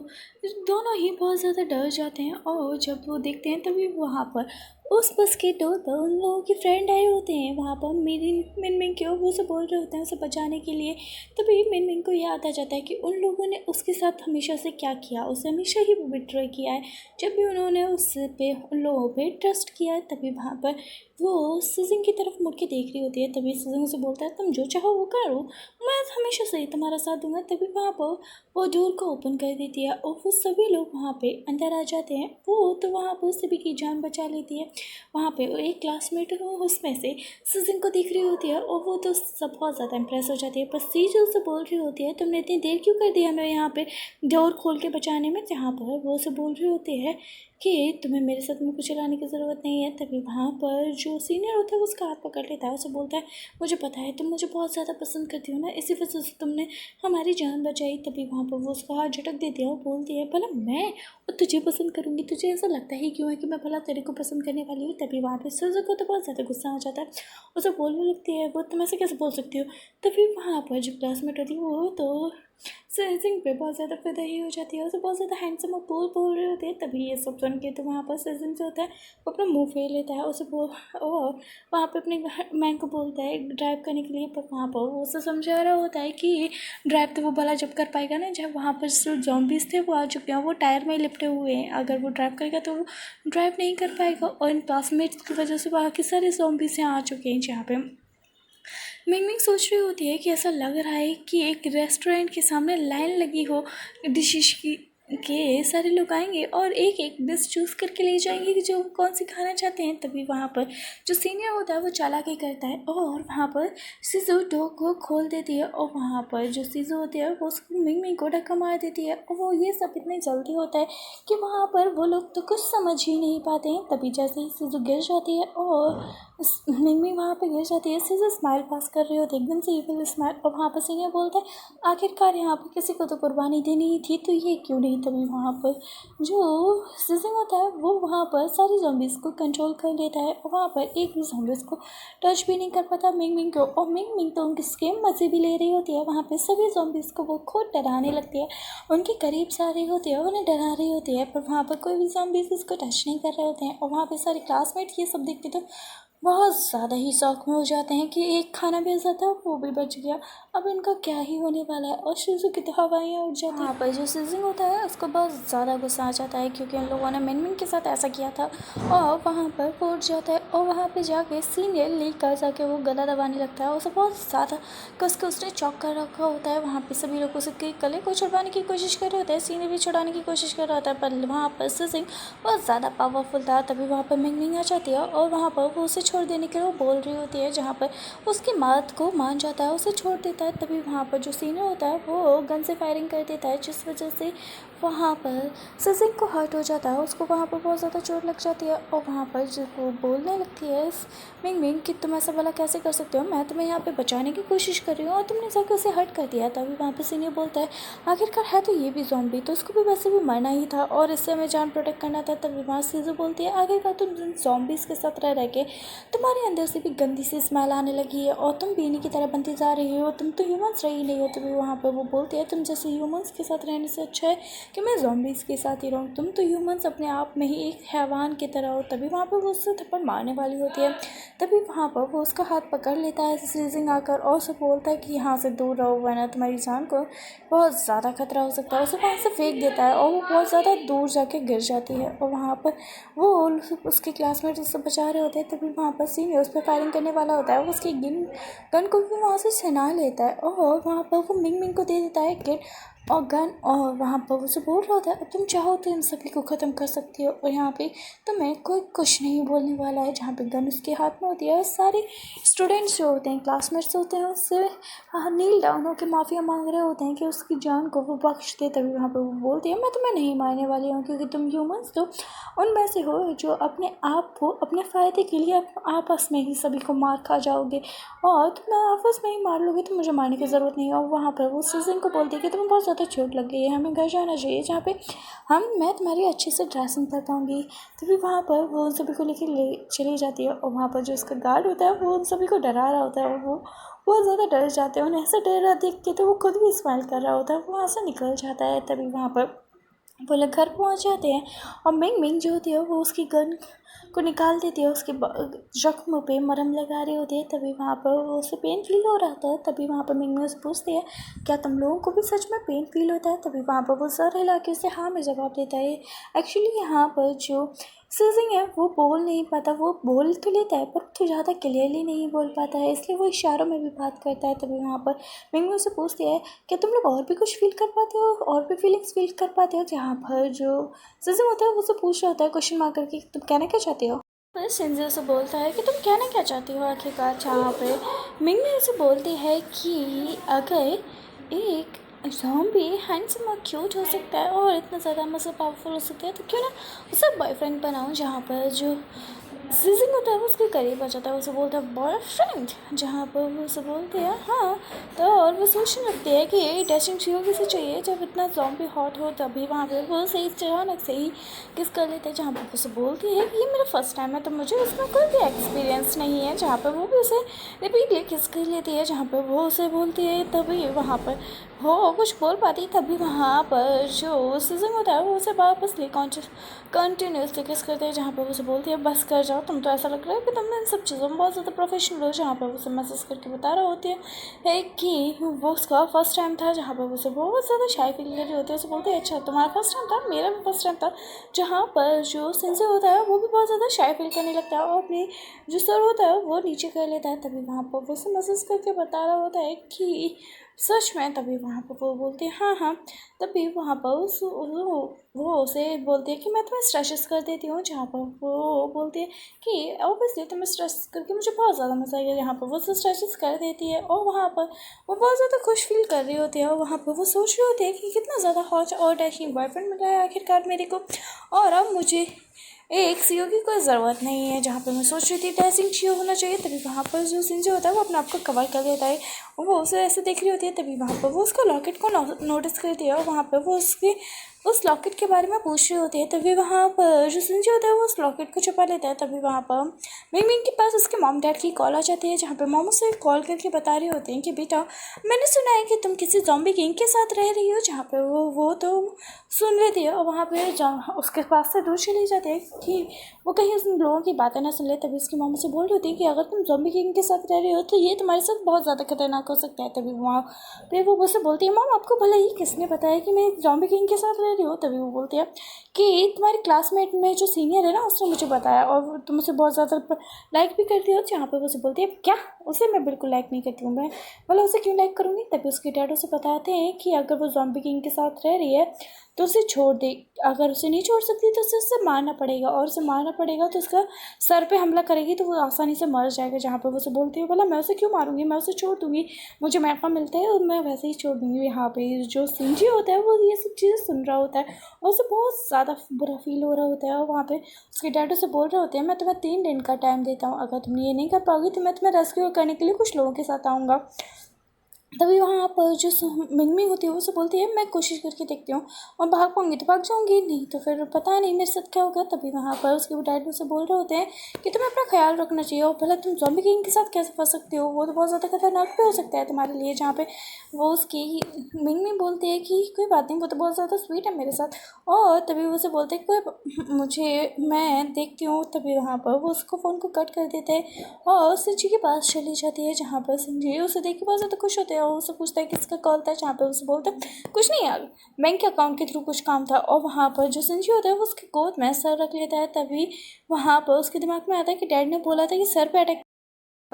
दोनों ही बहुत ज़्यादा डर जाते हैं और जब वो देखते हैं तभी वहाँ पर उस बस के डोर पर उन लोगों के फ्रेंड आए होते हैं। वहाँ पर मेरी मिनमिंग क्यों वो उसे बोल रहे होते हैं उसे बचाने के लिए। तभी मिनमिंग को याद आ जाता है कि उन लोगों ने उसके साथ हमेशा से क्या किया, उसे हमेशा ही वो बिट्रे किया है। जब भी उन्होंने उस पे उन लोगों पे ट्रस्ट किया है तभी वहाँ पर वो सृजिंग की तरफ मुड़ के देख रही होती है। तभी सृजिंग उसे बोलता है तुम जो चाहो वो करो, मैं हमेशा से ही तुम्हारा साथ दूंगा। तभी वहाँ पर वो डोर को ओपन कर देती है और वो सभी लोग वहाँ पे अंदर आ जाते हैं। वो तो वहाँ पर सभी की जान बचा लेती है। वहाँ पे वो एक क्लासमेट उसमें से सृजिंग को देख रही होती है और वो तो सब बहुत ज़्यादा इम्प्रेस हो जाती है। पर सीजल से बोल रही होती है तुमने इतनी देर क्यों कर दी हमें यहाँ पे डोर खोल के बचाने में। जहाँ पर वो उसे बोल रही होती है कि तुम्हें मेरे साथ मुझे चलाने की ज़रूरत नहीं है। तभी वहाँ पर जो सीनियर होता है वो उसका हाथ पकड़ लेता है, उसे बोलता है मुझे पता है तुम मुझे बहुत ज़्यादा पसंद करती हो ना, इसी वजह से तुमने हमारी जान बचाई। तभी वहाँ पर वो उसका हाथ झटक देती है और बोलती है भला मैं और तुझे पसंद करूँगी, तुझे ऐसा लगता ही क्यों है कि मैं भला तेरे को पसंद करने वाली हूँ। तभी वहाँ पर सृजिंग को तो बहुत ज़्यादा गुस्सा आ जाता है, उसे बोलने लगती है वो तुम ऐसे कैसे बोल सकती हो। तभी वहाँ पर जो क्लासमेट होती है वो तो सृजिंग पे बहुत ज़्यादा फिदा ही हो जाती है, उसे बहुत ज़्यादा हैंडसम और बोल रहे होते हैं। तभी ये सब सुन के तो वहाँ पर सृजिंग जो होता है वो अपना मुँह फेर लेता है, उसे बोल और वहाँ पे अपने मैन को बोलता है ड्राइव करने के लिए। पर वहाँ पर वो उसे समझा रहा होता है कि ड्राइव तो वो भला जब कर पाएगा ना जब वहाँ पर जो जॉम्बीज़ थे वो आ चुके हैं, वो टायर में लिपटे हुए हैं। अगर वो ड्राइव करेगा तो वो ड्राइव नहीं कर पाएगा और इन क्लासमेट्स की वजह से बाकी सारे जॉम्बीज़ यहाँ आ चुके हैं। जहाँ पे मिंगमिंग सोच रही होती है कि ऐसा लग रहा है कि एक रेस्टोरेंट के सामने लाइन लगी हो डिशेस की के सारे लोग आएंगे और एक एक डिश चूज़ करके ले जाएंगे कि जो कौन सी खाना चाहते हैं। तभी वहाँ पर जो सीनियर होता है वो चालाकी करता है और वहाँ पर सीजू डोर को खोल देती है और वहाँ पर जो सीजू होती है वो उसको मिंगमिंग को धक्का मार देती है और वो ये सब इतनी जल्दी होता है कि वहाँ पर वो लोग तो कुछ समझ ही नहीं पाते हैं। तभी जैसे ही सीजू गिर जाती है और मिंगमिंग वहाँ पे गिर जाती है, सीजू स्माइल पास कर रही होती है एकदम से इविल स्माइल और वहाँ पर सीनियर बोलता है आखिरकार यहाँ पर किसी को तो कुर्बानी देनी ही थी तो ये क्यों नहीं। तभी वहाँ पर जो सीजन होता है वो वहाँ पर सारी ज़ॉम्बीज़ को कंट्रोल कर लेता है और वहाँ पर एक भी ज़ॉम्बीज़ को टच भी नहीं कर पाता मिंगमिंग को। और मिंगमिंग तो उनके स्केम मज़े भी ले रही होती है, वहाँ पर सभी ज़ॉम्बीज़ को वो खुद डराने लगती है, उनके करीब से आ रही होती है, उन्हें डरा रही होती है। पर वहाँ पर कोई भी ज़ॉम्बीज़ इसको टच नहीं कर रहे होते हैं और वहाँ पर सारे क्लासमेट ये सब देखते तो बहुत ज़्यादा ही शौक में हो जाते हैं कि एक खाना भी ऐसा था वो भी बच गया, अब इनका क्या ही होने वाला है। और शिजू की तो हवाइयाँ उठ जाती हैं। वहाँ पर जो सीजन होता है उसको बहुत ज़्यादा गुस्सा आ जाता है क्योंकि उन लोगों ने मिनमिन के साथ ऐसा किया था और वहाँ पर वो उठ जाता है और वहाँ पर जाके सीनियर लीक कर जाके वो गला दबाने लगता है। उसे बहुत ज़्यादा कस के उसने चौक कर रखा होता है। वहाँ पर सभी लोग उसके गले को छुड़वाने की कोशिश कर रहे होते हैं, सीनियर भी छुड़ाने की कोशिश कर रहा होता है, पर वहाँ पर सीजन बहुत ज़्यादा पावरफुल था। तभी वहाँ पर मिंगमिंग आ जाती है और वहाँ पर वो उसे छोड़ देने के लिए वो बोल रही होती है, जहाँ पर उसकी बात को मान जाता है, उसे छोड़ देता है। तभी वहाँ पर जो सीनियर होता है वो गन से फायरिंग कर देता है जिस वजह से वहाँ पर सजिंग को हर्ट हो जाता है, उसको वहाँ पर बहुत ज़्यादा चोट लग जाती है। और वहाँ पर जब वो बोलने लगती है मिंगमिंग कि तुम ऐसा भला कैसे कर सकते हो, मैं तुम्हें यहाँ पे बचाने की कोशिश कर रही हूँ और तुमने जाकर उसे हर्ट कर दिया। तभी वहाँ पर सीनियर बोलता है आखिरकार है तो ये भी ज़ॉम्बी, तो उसको भी वैसे भी मरना ही था और इससे हमें जान प्रोटेक्ट करना था। तभी वहाँ सीजो बोलती है आखिरकार तुम ज़ॉम्बीज़ के साथ रह के तुम्हारे अंदर से भी गंदी सी स्मेल आने लगी है और तुम बीनी की तरह बनती जा रही हो, तुम तो ह्यूमंस रही नहीं हो। तभी वहाँ पर वो बोलती है तुम जैसे ह्यूमंस के साथ रहने से अच्छा है कि मैं ज़ॉम्बीज़ के साथ ही रहूँ, तुम तो ह्यूमंस अपने आप में ही एक हैवान की तरह हो। तभी वहाँ पर वो उससे थप्पड़ मारने वाली होती है। तभी वहाँ पर वो उसका हाथ पकड़ लेता है सीजिंग आकर और उसे बोलता है कि यहाँ से दूर रहो वरना तुम्हारी जान को बहुत ज़्यादा खतरा हो सकता है। उसे वहाँ से फेंक देता है और वो बहुत ज़्यादा दूर जाके गिर जाती है और वहाँ पर वो उसके क्लासमेट उससे बचा रहे होते हैं। तभी वहाँ पर सीनियर उस पर फायरिंग करने वाला होता है, वो उसकी गन को भी वहाँ से छीना लेता है और वहाँ पर वो मिंगमिंग को दे देता है किट और गन, और वहाँ पर उसे बोल रहा होता है अब तुम चाहो तो इन सभी को ख़त्म कर सकती हो, और यहाँ पे तुम्हें कोई कुछ नहीं बोलने वाला है। जहाँ पे गन उसके हाथ में होती है और सारे स्टूडेंट्स जो होते हैं, क्लासमेट्स होते हैं, उससे नील डाउन होकर माफ़िया मांग रहे होते हैं कि उसकी जान को वो बख्श दे। तभी वहाँ पर वो बोलती है मैं तुम्हें नहीं मारने वाली हूँ, क्योंकि तुम ह्यूमंस तो उनमें से हो जो अपने आप को अपने फ़ायदे के लिए आपस में ही सभी को मार खा जाओगे, और तुम आपस में ही मार लोगे तो मुझे मारने की ज़रूरत नहीं है। और वहाँ पर वो सीजन को बोलती है कि तुम्हें बहुत ज़्यादा चोट लग गई है, हमें घर जाना चाहिए जहाँ पे मैं तुम्हारी अच्छे से ड्रेसिंग कर पाऊँगी। तभी वहाँ पर वो उन सभी को लेके ले चली जाती है, और वहाँ पर जो उसका गार्ड होता है वो उन सभी को डरा रहा होता है, और वो बहुत ज़्यादा डर जाते हैं। उन्हें ऐसा डर रहा देख के तो वो खुद भी स्माइल कर रहा होता है, वो वहाँ से निकल जाता है। तभी वहाँ पर वो लोग घर पहुँच जाते हैं, और मिंग मिंग जो होती है वो उसकी गन को निकाल देती है, उसके जख्म पे मरहम लगा रही होती है। तभी वहाँ पर वो उसे पेन फील हो रहा था। तभी वहाँ पर मिंग मिंग उससे पूछती है क्या तुम लोगों को भी सच में पेन फील होता है। तभी वहाँ पर वो सर हिला के उसे हाँ में जवाब देता है। एक्चुअली यहाँ पर जो सीजिंग है वो बोल नहीं पाता, वो बोल तो लेता है पर तो ज़्यादा क्लियरली नहीं बोल पाता है, इसलिए वो इशारों में भी बात करता है। तभी वहाँ पर मिंग मिंग से पूछती है क्या तुम लोग और भी कुछ फील कर पाते हो, और भी फीलिंग्स फील कर पाते हो। जहाँ पर जो सीजिंग होता है वो उससे पूछ रहा होता है क्वेश्चन मार्क करके तुम कहना क्या चाहते हो। फिर सिंजियो से बोलता है कि तुम कहना क्या चाहती हो आखिरकार। जहाँ पे मिंग मिंग से बोलती है कि अगर एक ज़ॉम्बी हैंडसम और क्यूट हो सकता है और इतना ज़्यादा मसल पावरफुल हो सकता है तो क्यों ना उसे बॉयफ्रेंड बनाऊँ। जहाँ पर जो सीजिंग होता है वो उसके करीब आ जाता है, उसे बोलता है बॉयफ्रेंड। जहाँ पर वो उसे बोलते हैं हाँ, तो और वो सोचने लगती है कि ये टेस्टिंग चाहिए किसे चाहिए जब इतना ज़ॉम्बी हॉट हो। तभी वहाँ पर वो सही अचानक से ही किस कर लेते हैं। जहाँ पर उसे बोलती है कि ये मेरा फर्स्ट टाइम है तो मुझे उसमें कोई भी एक्सपीरियंस नहीं है। जहाँ पर वो भी उसे रिपीटली किस कर लेती है। जहाँ पर वो उसे बोलती है तभी वहाँ पर वो कुछ बोल पाती, तभी वहाँ पर जो सीजन होता है वो उसे वापस ले कंटिन्यूसली किस करते हैं। जहाँ पर उसे बोलती है बस कर जाओ, तुम तो ऐसा लग रहा है कि तुम इन सब चीज़ों में बहुत ज़्यादा प्रोफेशनल हो। जहाँ पर उसे मैसेज करके बता रहा होती है कि वो उसका फर्स्ट टाइम था। जहाँ पर उसे बहुत ज़्यादा शाय फील कर रही होती है। उसे बोलती है अच्छा तुम्हारा फर्स्ट टाइम था, मेरा भी फर्स्ट टाइम था। जहाँ पर जो सिंसियर होता है वो भी बहुत ज़्यादा शाय फील करने लगता है और अपनी जो सर होता है वो नीचे कर लेता है। तभी वहाँ पर वो उसे मैसेज करके बता रहा होता है कि सच में। तभी वहाँ पर वो बोलती है हाँ हाँ। तभी वहाँ पर वो उसे बोलती है कि मैं तुम्हें स्ट्रेचेस कर देती हूँ। जहाँ पर वो बोलती है कि ऑब्वियसली तुम्हें स्ट्रेस करके मुझे बहुत ज़्यादा मज़ा आएगा। यहाँ पर वो उसे स्ट्रेचेस कर देती है और वहाँ पर वो बहुत ज़्यादा खुश फील कर रही होती है। और वहाँ पर वो सोच रही होती है कि कितना ज़्यादा हॉट और डैशिंग बॉयफ्रेंड मिला है आखिरकार मेरे को, और अब मुझे एक सीओ की कोई ज़रूरत नहीं है। जहाँ पर मैं सोच रही थी ड्रेसिंग सीओ होना चाहिए। तभी वहाँ पर जो सिंजो होता है वो अपने आप को कवर कर देता है और वो उसे ऐसे देख रही होती है। तभी वहाँ पर वो उसका लॉकेट को नोटिस करती है और वहाँ पर वो उसके उस लॉकेट के बारे में पूछ रही होती है। तभी वहाँ पर जो सिंजो होता है वो उस लॉकेट को छुपा लेता है। तभी वहाँ पर मिंग मिंग के पास उसके मॉम डैड की कॉल आ जाती है। जहाँ पर मॉम उसे कॉल करके बता रही होती हैं कि बेटा मैंने सुना है कि तुम किसी ज़ॉम्बी किंग के साथ रह रही हो। जहाँ पर वो तो सुन लेती है और वहाँ पे उसके पास से दूर चली जाती है कि वो कहीं उन लोगों की बातें ना सुन ले। तभी उसकी मॉम से बोल रही होती है कि अगर तुम ज़ॉम्बी किंग के साथ रह रही हो तो ये तुम्हारे साथ बहुत ज़्यादा खतरनाक हो सकता है। तभी वहाँ पे वो मुझसे बोलती है मॉम आपको भला ही किसने बताया कि मैं ज़ॉम्बी किंग के साथ रह रही हूँ। तभी वो बोलती है कि तुम्हारी क्लासमेट में जो सीनियर है ना उसने मुझे बताया और तुम उसे बहुत ज़्यादा लाइक भी करती हो। जहाँ पर वो उसे बोलती है क्या, उसे मैं बिल्कुल लाइक नहीं करती हूँ, मैं बोला उसे क्यों लाइक करूँगी। तभी उसके डैड उसे बताते हैं कि अगर वो ज़ॉम्बी किंग के साथ रह रही है तो उसे छोड़ दे, अगर उसे नहीं छोड़ सकती तो उसे मारना पड़ेगा, और उसे मारना पड़ेगा तो उसका सर पे हमला करेगी तो वो आसानी से मर जाएगा। जहाँ पर वो उसे बोलती है बोला मैं उसे क्यों मारूंगी, मैं उसे छोड़ दूंगी, मुझे मौका मिलता है और मैं वैसे ही छोड़ दूंगी। यहाँ पे जो सिंजी होता है वो ये सब चीज़ें सुन रहा होता है और उसे बहुत ज़्यादा बुरा फील हो रहा होता है। और वहाँ पे उसके डैड उसे बोल रहे होते हैं मैं तुम्हें 3 दिन का टाइम देता हूँ, अगर तुम ये नहीं कर पाओगी तो मैं तुम्हें रेस्क्यू करने के लिए कुछ लोगों के साथ आऊँगा। तभी वहाँ पर जो मिंगमी होती है वो उसे बोलती है मैं कोशिश करके देखती हूँ और भाग पाऊँगी तो भाग जाऊँगी, नहीं तो फिर पता नहीं मेरे साथ क्या होगा। तभी वहाँ पर उसके डैड उसे बोल रहे होते हैं कि तुम्हें अपना ख्याल रखना चाहिए और भला तुम ज़ॉम्बी किंग के साथ कैसे फंस सकते हो, वो तो बहुत ज़्यादा खतरनाक भी हो सकता है तुम्हारे लिए। जहाँ पे वो उसकी मिंगमी बोलती है कि कोई बात नहीं, वो तो बहुत ज़्यादा स्वीट है मेरे साथ। और तभी वो उसे बोलते हैं कोई मुझे मैं देखती हूँ। तभी वहाँ पर वो उसको फ़ोन को कट कर देते हैं और सिंजी के पास चली जाती है। जहाँ पर सिंजी उसे देख के बहुत ज़्यादा खुश होते हैं और उससे पूछता है किसका कॉल था। जहाँ पर उसे बोलता है कुछ नहीं यार, बैंक के अकाउंट के थ्रू कुछ काम था। और वहाँ पर जो सिंजी होता है वो उसकी गोद में सर रख लेता है। तभी वहाँ पर उसके दिमाग में आता है कि डैड ने बोला था कि सर पे अटैक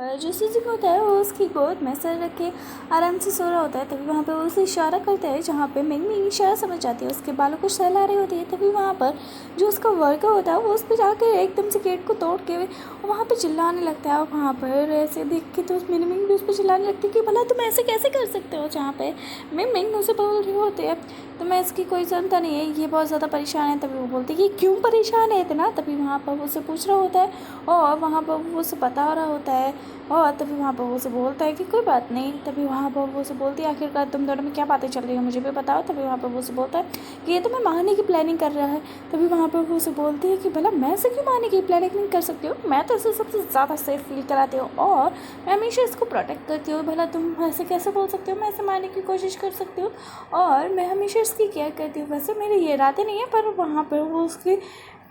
पर जो सुजुकी होता है वो उसकी गोद में सर रख के आराम से सो रहा होता है। तभी वहाँ पर वो उसे इशारा करता है, जहाँ पे मिंग मिंग इशारा समझ जाती है, उसके बालों को सहला रही होती है। तभी वहाँ पर जो उसका वर्कर होता है वो उस पर जाकर एकदम से गेट को तोड़ के वहाँ पर चिल्लाने लगता है। और वहाँ पर ऐसे देख के तो मिंग मिंग भी उस पर चिल्लाने लगती है कि भला तुम ऐसे कैसे कर सकते हो। जहाँ पे मिंग मिंग उसे बोल रही होती है तो मैं इसकी कोई जनता नहीं है, ये बहुत ज़्यादा परेशान है। तभी वो बोलती है कि क्यों परेशान है इतना। तभी वहाँ पर वो उसे पूछ रहा होता है और वहाँ पर वो उसे बता रहा होता है। और तभी वहाँ पर वो उसे बोलता है कि कोई बात नहीं। तभी वहाँ पर वो उसे बोलती है आखिरकार तुम दोनों में क्या बातें चल रही हो मुझे भी बताओ। तभी वहाँ पर वो उसे बोलता है कि ये तो मैं मारने की प्लानिंग कर रहा है। तभी वहाँ पर वो उसे बोलती है कि भला मैं ऐसे क्यों मारने की प्लानिंग नहीं कर सकती हूँ, मैं तो इसे सबसे ज़्यादा सेफ फील कराती हूँ और मैं हमेशा इसको प्रोटेक्ट करती हूँ। भला तुम ऐसे कैसे बोल सकते हो मैं इसे मारने की कोशिश कर सकती हूँ और मैं हमेशा इसकी केयर करती हूँ। वैसे मेरे ये इरादे नहीं है, पर वहाँ पर वो उसके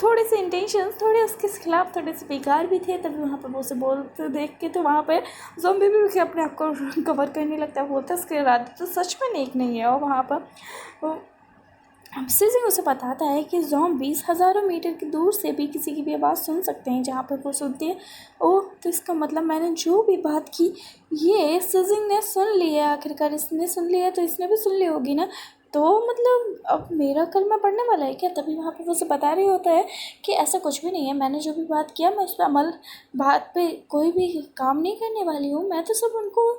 थोड़े से इंटेंशंस थोड़े उसके खिलाफ थोड़े से बेकार भी थे। तभी वहाँ पर वो उसे बोलते देख के तो वहाँ पर ज़ॉम्बी भी अपने आप को कवर करने लगता है, बोलता है उसके इरादे तो सच में नेक नहीं है। और वहाँ पर सिजिंग उसे बताता है कि ज़ॉम्बीज़ हज़ारों मीटर की दूर से भी किसी की भी आवाज़ सुन सकते हैं। जहाँ पर वो सुनती है ओह, तो इसका मतलब मैंने जो भी बात की ये सिजिंग ने सुन लिया, आखिरकार इसने सुन लिया तो इसने भी सुन ली होगी ना, तो मतलब अब मेरा कलमा पढ़ने वाला है क्या। तभी वहाँ पर वो उसे बता रही होता है कि ऐसा कुछ भी नहीं है, मैंने जो भी बात किया मैं उस पर अमल, बात पे कोई भी काम नहीं करने वाली हूँ, मैं तो सब उनको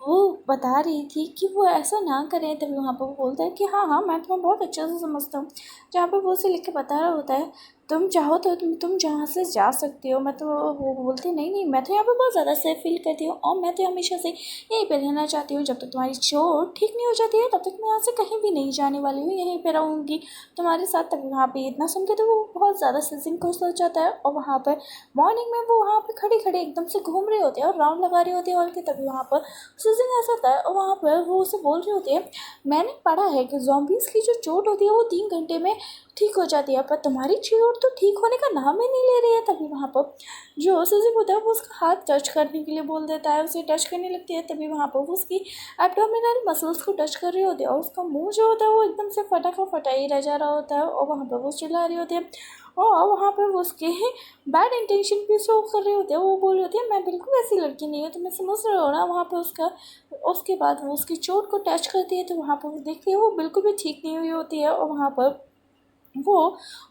वो बता रही थी कि वो ऐसा ना करें। तभी वहाँ पर वो बोलता है कि हाँ हाँ मैं तुम्हें बहुत अच्छे से समझता हूँ। जहाँ पर वो उसे लिख के बता रहा होता है तुम चाहो तो तुम जहाँ से जा सकती हो। मैं तो वो बोलती नहीं नहीं, मैं तो यहाँ पे बहुत ज़्यादा सेफ फील करती हूँ और मैं तो हमेशा से यहीं पे रहना चाहती हूँ। जब तक तुम्हारी चोट ठीक नहीं हो जाती है तब तक मैं यहाँ से कहीं भी नहीं जाने वाली हूँ, यहीं पे रहूँगी तुम्हारे साथ। तभी वहाँ पे इतना सुन के तो वो बहुत ज़्यादा सिजिंग खुश हो जाता है और वहाँ पर मॉर्निंग में वो वहाँ पर खड़े खड़े एकदम से घूम रहे होते हैं और राउंड लगा रही होती है और तभी वहाँ पर सिजिंग ऐसा होता है और वहाँ पर वो उसे बोल रही होती है मैंने पढ़ा है कि ज़ॉम्बीज़ की जो चोट होती है वो 3 घंटे में ठीक हो जाती है, पर तुम्हारी चोट तो ठीक होने का नाम ही नहीं ले रही है। तभी वहाँ पर जो सिजिंग होता है वो उसका हाथ टच करने के लिए बोल देता है, उसे टच करने लगती है। तभी वहाँ पर वो उसकी एब्डोमिनल मसल्स को टच कर रही होती है और उसका मुंह जो होता है वो एकदम से फटा का फटा ही रह जा रहा होता है और वहाँ पर वो चिल्ला रही होती है और वहाँ पर वो उसके बैड इंटेंशन भी शो कर रही होती है। वो बोल रही होती है मैं बिल्कुल ऐसी लड़की नहीं हूँ, तुम्हें समझ रहे हो ना। वहाँ पर उसके बाद वो उसकी चोट को टच करती है तो वहाँ पर वो देखती है वो बिल्कुल भी ठीक नहीं हुई होती है और वहाँ पर वो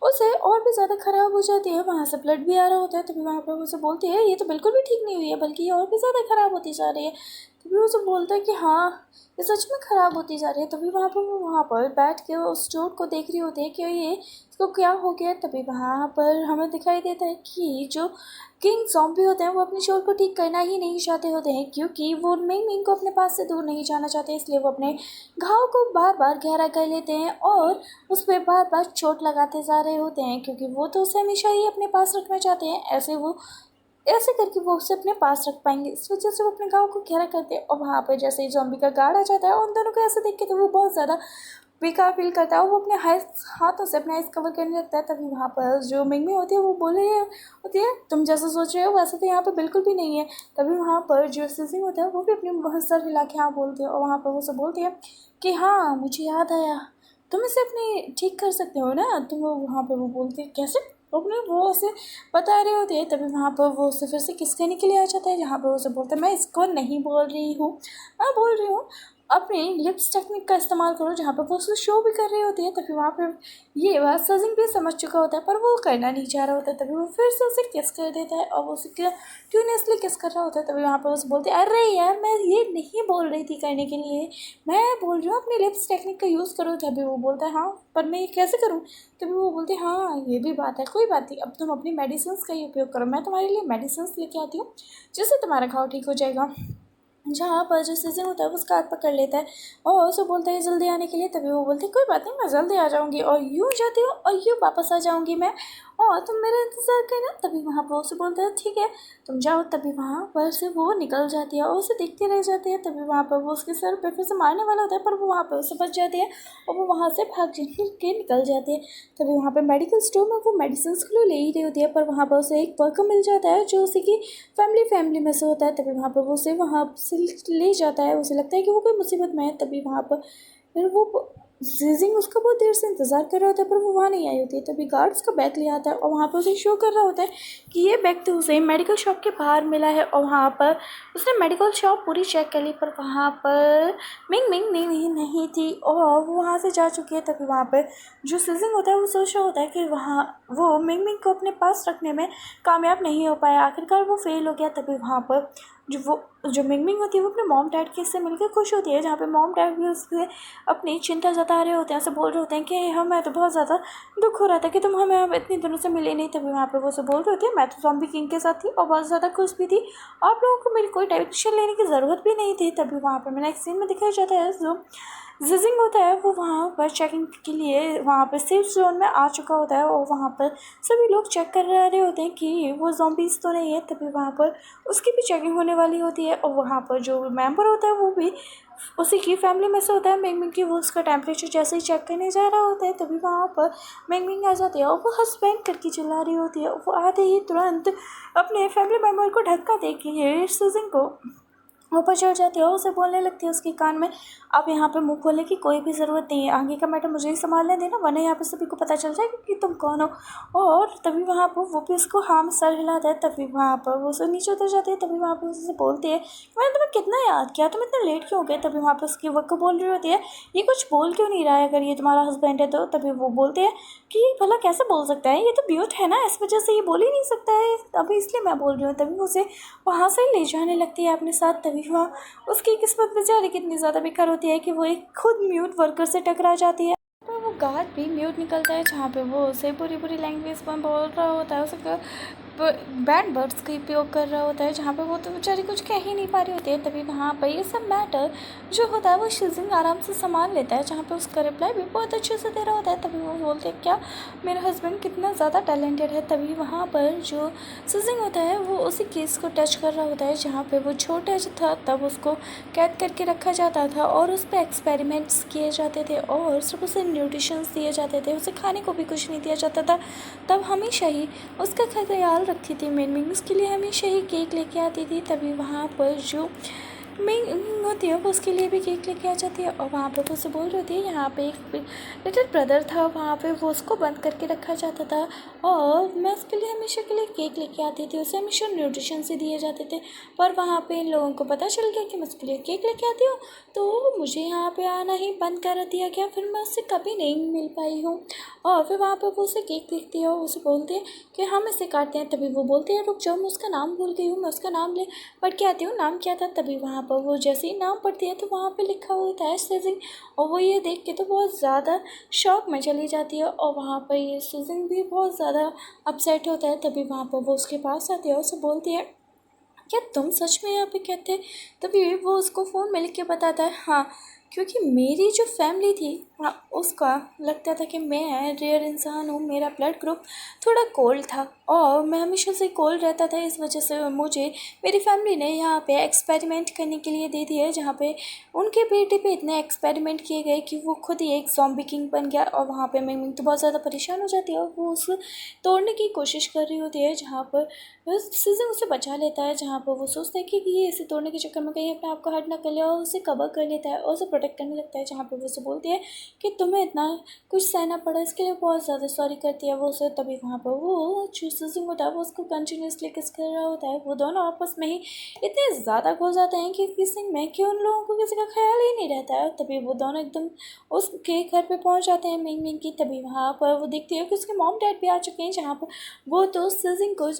उसे और भी ज़्यादा ख़राब हो जाती है, वहाँ से ब्लड भी आ रहा होता है। तभी वहाँ पर उसे बोलती है ये तो बिल्कुल भी ठीक नहीं हुई है बल्कि ये और भी ज़्यादा ख़राब होती जा रही है। तभी उसे बोलता है कि हाँ ये सच में ख़राब होती जा रही है। तभी वहाँ पर वो वहाँ पर बैठ के उस चोट को देख रही होती है कि ये इसको क्या हो गया। तभी वहाँ पर हमें दिखाई देता है कि जो किंग ज़ॉम्बी होते हैं वो अपनी चोट को ठीक करना ही नहीं चाहते होते हैं, क्योंकि वो मिंग मिंग को अपने पास से दूर नहीं जाना चाहते। इसलिए वो अपने घाव को बार बार गहरा कर लेते हैं और उस पर बार बार चोट लगाते जा रहे होते हैं, क्योंकि वो तो उसे हमेशा ही अपने पास रखना चाहते हैं। ऐसे करके वो उसे अपने पास रख पाएंगे, इस वजह से वो अपने गाँव को घेरा करते हैं। और वहाँ पर जैसे ही ज़ॉम्बी का गार्ड आ जाता है उन दोनों को ऐसे देख के तो वो बहुत ज़्यादा बेकार फील करता है और वो अपने हाथों से अपने आइस कवर करने लगता है। तभी वहाँ पर जो मिंगमी होती है वो बोल रही होती है तुम जैसा सोच रहे हो वैसा तो यहाँ पर बिल्कुल भी नहीं है। तभी वहाँ पर जो सिजिंग होता है वो भी अपनी बहुत सर हिला के हाँ बोलती है और वहाँ पर वो सब बोलती है कि हाँ मुझे याद आया, तुम इसे अपने ठीक कर सकते हो ना। तो वो वहाँ पर वो बोलती है कैसे, अपने वो उसे बता रहे होते हैं। तभी वहाँ पर वो उसे फिर से किस करने के लिए आ जाता है, जहाँ पर उसे बोलता है मैं इसको नहीं बोल रही हूँ, मैं बोल रही हूँ अपने लिप्स टेक्निक का इस्तेमाल करो, जहाँ पर वो उसे शो भी कर रही होती है। तभी वहाँ पर ये बात सजिंग भी समझ चुका होता है पर वो करना नहीं चाह रहा होता है। तभी वो फिर से उसे किस कर देता है और वो उसे ट्यूनियसली किस कर रहा होता है। तभी वहाँ पर उसे बोलती है अरे यार मैं ये नहीं बोल रही थी करने के लिए, मैं बोल रही हूँ अपनी लिप्स टेक्निक का यूज़ करो। तभी वो बोलता है हाँ पर मैं ये कैसे करूँ। तभी वो बोलते हैं हाँ ये भी बात है, कोई बात नहीं, अब तुम अपनी मेडिसिन्स का ही उपयोग करो, मैं तुम्हारे लिए मेडिसिन्स लेके आती हूँ जिससे तुम्हारा घाव ठीक हो जाएगा। जहाँ पर जो सीज़न होता है वो उसका हाथ पकड़ लेता है और उसे बोलता है जल्दी आने के लिए। तभी वो बोलती है कोई बात नहीं मैं जल्दी आ जाऊँगी और यूँ जाती हूँ और यूँ वापस आ जाऊँगी मैं, और तुम मेरा इंतज़ार करना। तभी वहाँ पर उसे बोलता है ठीक है तुम जाओ। तभी वहाँ पर से वो निकल जाती है और उसे देखती रह जाती है। तभी वहाँ पर वो उसके सर पे फिर से मारने वाला होता है पर वो वहाँ पर उसे बच जाती है और वो वहाँ से भाग के निकल जाती है। तभी वहाँ पर मेडिकल स्टोर में वो मेडिसिन को ले ही रही होती है पर वहाँ पर उसे एक वर्कर मिल जाता है जो उसी की फैमिली में से होता है। तभी वहाँ पर वो उसे ले जाता है, उसे लगता है कि वो कोई मुसीबत में है। तभी वहाँ पर फिर वो जीजिंग उसका बहुत देर से इंतज़ार कर रहा होता है पर वो वहाँ नहीं आई होती है। तभी गार्ड उसका बैग ले आता है और वहाँ पर उसे शो कर रहा होता है कि ये बैग तो उसे मेडिकल शॉप के बाहर मिला है। और वहाँ पर उसने मेडिकल शॉप पूरी चेक कर ली पर वहाँ पर मिंग मिंग नहीं थी और वो वहाँ से जा चुकी है। तभी वहाँ पर जो जीजिंग होता है वो सोच रहा होता है कि वहाँ वो मिंग मिंग को अपने पास रखने में कामयाब नहीं हो पाया, आखिरकार वो फेल हो गया। तभी वहाँ पर जो मिंग मिंग होती है वो अपने मॉम डैड के से मिलकर खुश होती है, जहाँ पे मॉम डैड भी उससे अपनी चिंता जता रहे होते हैं, ऐसे बोल रहे होते हैं कि हमें तो बहुत ज़्यादा दुख हो रहा था कि तुम हमें अब इतने दिनों से मिले नहीं। तभी वहाँ पे वो से बोल रहे होते हैं मैं तो ज़ॉम्बी किंग के साथ थी और बहुत ज़्यादा खुश भी थी, आप लोगों को मेरी कोई टेंशन लेने की ज़रूरत भी नहीं थी। तभी वहाँ पर मैंने एक सीन में दिखाया जाता है जो जिजिंग होता है वो वहाँ पर चेकिंग के लिए वहाँ पर सेफ जोन में आ चुका होता है और वहाँ पर सभी लोग चेक कर रहे होते हैं कि वो ज़ॉम्बीज़ तो नहीं है। तभी वहाँ पर उसकी भी चेकिंग होने वाली होती है और वहाँ पर जो मेंबर होता है वो भी उसी की फैमिली में से होता है मिंग मिंग की। वो उसका टेम्परेचर जैसे ही चेक करने जा रहा होता है तभी वहाँ पर मिंग मिंग आ जाती है और वो हस्बैंड करके चिल्ला रही होती है। वो आते ही तुरंत अपने फैमिली मेम्बर को धक्का देके सीजन को ऊपर चढ़ जाती है और उसे बोलने लगती है उसके कान में अब यहाँ पे मुंह खोलने की कोई भी ज़रूरत नहीं है, आगे का मैटर मुझे ही संभालने देना वरना यहाँ पे सभी को पता चल जाएगा कि तुम कौन हो। और तभी वहाँ पर वो भी उसको हाँ में सर हिलाता है। तभी वहाँ पर वो उसे नीचे उतर जाती है। तभी वहाँ पर उससे बोलती है मैंने तुम्हें कितना याद किया, तुम इतना लेट क्यों हो गए। तभी वहाँ पर उसकी वर्क बोल रही होती है ये कुछ बोल क्यों नहीं रहा है अगर ये तुम्हारा हस्बैंड है तो। तभी वो बोलते हैं कि भला कैसे बोल सकता है, ये तो ब्यूट है ना, इस वजह से ये बोल ही नहीं सकता है, अभी इसलिए मैं बोल रही हूँ। तभी वो उसे वहाँ से ले जाने लगती है अपने साथ। तभी वहाँ उसकी किस्मत बेचारी कितनी ज़्यादा बेकार होती है कि वो एक खुद म्यूट वर्कर से टकरा जाती है। पर वो गार्ड भी म्यूट निकलता है जहाँ पे वो उसे बुरी बुरी लैंग्वेज में बोल रहा होता है, उसे बैड वर्ड्स का उपयोग कर रहा होता है जहाँ पे वो तो बेचारी कुछ कह ही नहीं पा रही होती है। तभी वहाँ पर ये सब मैटर जो होता है वो शिजिंग आराम से संभाल लेता है, जहाँ पे उसका रिप्लाई भी बहुत अच्छे से दे रहा होता है। तभी वो बोलते हैं क्या मेरा हस्बैंड कितना ज़्यादा टैलेंटेड है। तभी वहाँ पर जो शिजिंग होता है वो उसी केस को टच कर रहा होता है जहाँ पे वो छोटा था तब उसको कैद करके रखा जाता था और उस पर एक्सपेरिमेंट्स किए जाते थे और सिर्फ उसे न्यूट्रिशंस दिए जाते थे, उसे खाने को भी कुछ नहीं दिया जाता था। तब हमेशा ही उसका ख्याल रखती थी मिंग उसके लिए हमेशा ही केक लेके आती थी। तभी वहाँ पर जो मिंग होती है वो उसके लिए भी केक लेके आ जाती है और वहाँ पर वो उसे बोल रही होती है यहाँ पे एक लिटिल ब्रदर था, वहाँ पे वो उसको बंद करके रखा जाता था और मैं उसके लिए हमेशा के लिए केक लेके आती थी, उसे हमेशा न्यूट्रिशन से दिए जाते थे। पर वहाँ पे इन लोगों को पता चल गया कि मैं उसके लिए केक लेके आती हूँ तो मुझे यहाँ पे आना ही बंद कर दिया गया, फिर मैं उससे कभी नहीं मिल पाई हूँ। और फिर वहाँ पर वो उसे केक देखती है और उसे बोलते हैं कि हम इसे काटते हैं। तभी वो बोलते हैं रुक जाओ मैं उसका नाम भूल गई हूँ, मैं उसका नाम ले पढ़ के आती हूँ, नाम क्या था। तभी वहाँ पर वो जैसे ही नाम पढ़ती है तो वहाँ पे लिखा होता है सीजिंग और वो ये देख के तो बहुत ज़्यादा शॉक में चली जाती है और वहाँ पर ये सीजिंग भी बहुत ज़्यादा अपसेट होता है। तभी वहाँ पर वो उसके पास आती है और उसे बोलती है क्या तुम सच में यहाँ पे कहते। तभी वो उसको फ़ोन में लिख के बताता है हाँ क्योंकि मेरी जो फैमिली थी हाँ उसका लगता था कि मैं रेयर इंसान हूँ, मेरा ब्लड ग्रुप थोड़ा कोल्ड था और मैं हमेशा से कोल्ड रहता था, इस वजह से मुझे मेरी फैमिली ने यहाँ पे एक्सपेरिमेंट करने के लिए दे दिया है जहाँ पे उनके बेटे पे इतने एक्सपेरिमेंट किए गए कि वो खुद ही एक ज़ॉम्बी किंग बन गया। और वहाँ पे मिंग तो बहुत ज़्यादा परेशान हो जाती है और वो उसे तोड़ने की कोशिश कर रही होती है जहाँ पर सीजन उसे बचा लेता है, जहाँ पर वो सोचता है कि ये इसे तोड़ने के चक्कर में कहीं अपने आप को हर्ट ना कर ले और उसे कवर कर लेता है और उसे प्रोटेक्ट करने लगता है। जहाँ पर वो उसे बोलती है कि तुम्हें इतना कुछ सहना पड़ा, इसके लिए बहुत ज़्यादा सॉरी करती है वो उसे। तभी वहाँ पर वो जो सीजन होता है वो उसको कंटिन्यूसली किस कर रहा होता है, वो दोनों आपस में ही इतने ज़्यादा खो जाते हैं कि किसिंग में कि उन लोगों को किसी का ख्याल ही नहीं रहता है। तभी वो दोनों एकदम उसके घर पे पहुंच जाते हैं मिंग मिंग की। तभी वहाँ पर वो देखती है कि उसके मॉम डैड भी आ चुके हैं, जहाँ पर वो तो सीजिंग को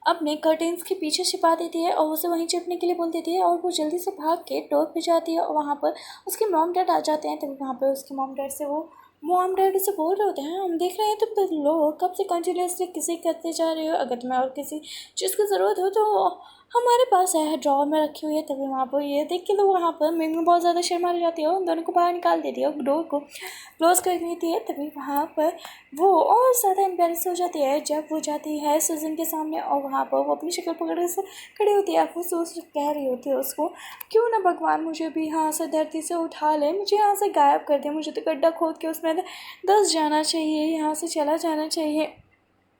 अपने कर्टेन्स के पीछे छिपा देती है और उसे वहीं छिपने के लिए बोल देती है और वो जल्दी से भाग के डोर पे जाती है और वहाँ पर उसके मॉम डैड आ जाते हैं। तभी वहाँ पर उसके मॉम डैड से वो मॉम डैड उसे बोल रहे होते हैं हम देख रहे हैं तुम तो लोग कब से कंटिन्यूसली किसी करते जा रहे हो, अगर तुम्हें और किसी चीज़ की ज़रूरत हो तो हमारे पास है, ड्रॉर में रखी हुई है। तभी वहाँ पर ये देख के तो वहाँ पर मिंग बहुत ज़्यादा शर्मा जाती है और उन दोनों को बाहर निकाल देती है और डोर को क्लोज कर देती है। तभी वहाँ पर वो और ज़्यादा एम्बेरस हो जाती है जब वो जाती है सीजन के सामने और वहाँ पर वो अपनी शक्ल पकड़ के खड़ी होती है। वो सोच कह रही होती है उसको क्यों ना भगवान मुझे भी यहाँ से धरती से उठा ले, मुझे यहाँ से गायब कर दे, मुझे तो गड्ढा खोद के उसमें दस जाना चाहिए, यहाँ से चला जाना चाहिए।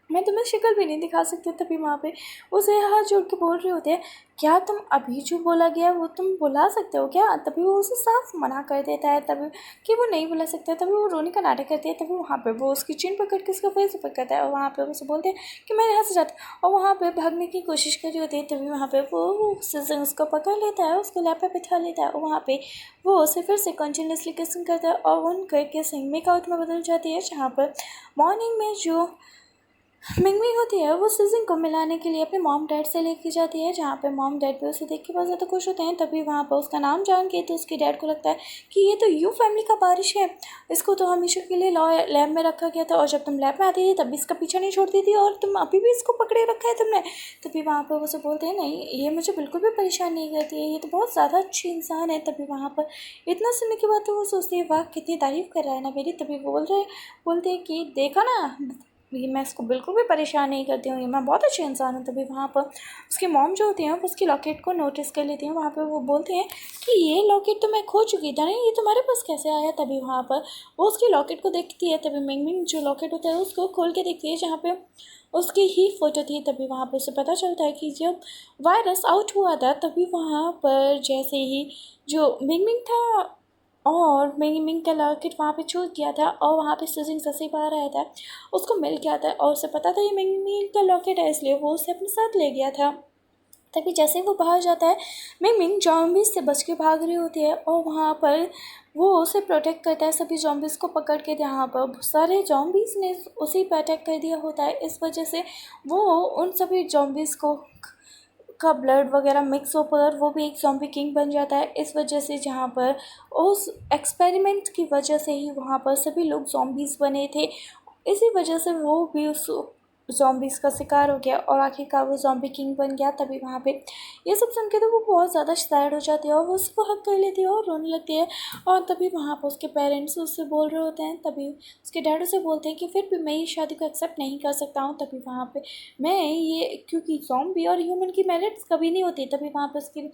मैं तुम्हें शक्ल भी नहीं दिखा सकती। तभी वहाँ पे उसे हाथ जोड़ के बोल रहे होते हैं, क्या तुम अभी जो बोला गया वो तुम बुला सकते हो क्या? तभी वो उसे साफ मना कर देता है तभी कि वो नहीं बुला सकता। तभी वो रोने का नाटक करती है। तभी वहाँ पे वो उसकी चिन पकड़ के उसका फेस पकड़ता है और वहाँ पे उसे बोलते हैं कि मैं यहाँ से जाता हूँ, और वहाँ पे भागने की कोशिश कर रही होती है। तभी वहाँ पे वो सिजन उसको पकड़ लेता है, उसको लैप पे बिठा लेता है और वहाँ पे वो उसे फिर से कंटिन्यूसली किसिंग करता है और उनके किसिंग मेकआउट में बदल जाती है, जहाँ पर मॉर्निंग में जो मिंगमिंग होती है वो सिजिंग को मिलाने के लिए अपने मॉम डैड से लेके जाती है, जहाँ पे मॉम डैड भी उसे देख के बहुत ज़्यादा खुश होते हैं। तभी वहाँ पर उसका नाम जान के तो उसके डैड को लगता है कि ये तो यू फैमिली का बारिश है, इसको तो हमेशा के लिए लैब में रखा गया था, और जब तुम लैब में आती थी तब भी इसका पीछा नहीं छोड़ती थी और तुम अभी भी इसको पकड़े रखा है तुमने। तभी वहाँ पर उसे बोलते हैं, नहीं ये मुझे बिल्कुल भी परेशान नहीं करती है, ये तो बहुत ज़्यादा अच्छी इंसान है। तभी वहाँ पर इतना सुनने के बाद तो वो सोचती है, वाह कितनी तारीफ़ कर रहा है ना मेरी। तभी बोलते हैं कि देखा ना, ये मैं इसको बिल्कुल भी परेशान नहीं करती हूँ, ये मैं बहुत अच्छे इंसान हूँ। तभी वहाँ पर उसकी मॉम जो होती हैं वो उसकी लॉकेट को नोटिस कर लेती हैं। वहाँ पर वो बोलते हैं कि ये लॉकेट तो मैं खो चुकी था ना, ये तुम्हारे पास कैसे आया? तभी वहाँ पर वो उसकी लॉकेट को देखती है। तभी मिंगमिंग जो लॉकेट होता है उसको खोल के देखती है, जहाँ पे उसकी ही फ़ोटो थी। तभी वहाँ पर उसे पता चलता है कि जब वायरस आउट हुआ था तभी वहाँ पर जैसे ही जो मिंगमिंग था और मिंग का लॉकेट वहाँ पे छूट गया था और वहाँ पे सुजिन ससी बाहर आया था, उसको मिल गया था और उसे पता था ये मिंग का लॉकेट है, इसलिए वो उसे अपने साथ ले गया था। तभी जैसे ही वो बाहर जाता है, मिंग जॉम्बीज से बच के भाग रही होती है और वहाँ पर वो उसे प्रोटेक्ट करता है सभी जॉम्बीज़ को पकड़ के। यहाँ पर सारे जॉम्बीज़ ने उसी पर अटैक कर दिया होता है, इस वजह से वो उन सभी जॉम्बीज़ को का ब्लड वगैरह मिक्स होकर वो भी एक ज़ॉम्बी किंग बन जाता है। इस वजह से जहाँ पर उस एक्सपेरिमेंट की वजह से ही वहाँ पर सभी लोग ज़ॉम्बीज़ बने थे, इसी वजह से वो भी उस ज़ॉम्बीज़ का शिकार हो गया और आखिरकार वो ज़ॉम्बी किंग बन गया। तभी वहाँ पे ये सब सुन के तो वो बहुत ज़्यादा सैड हो जाती है और वो उसको हक कर लेती है और रोने लगती है। और तभी वहाँ पर उसके पेरेंट्स उससे बोल रहे होते हैं, तभी उसके डैड उसे बोलते हैं कि फिर भी मैं ये शादी को एक्सेप्ट नहीं कर सकता हूँ। तभी वहाँ पे मैं ये, क्योंकि ज़ॉम्बी और ह्यूमन की मैरिज कभी नहीं होती। तभी वहाँ पर उसकी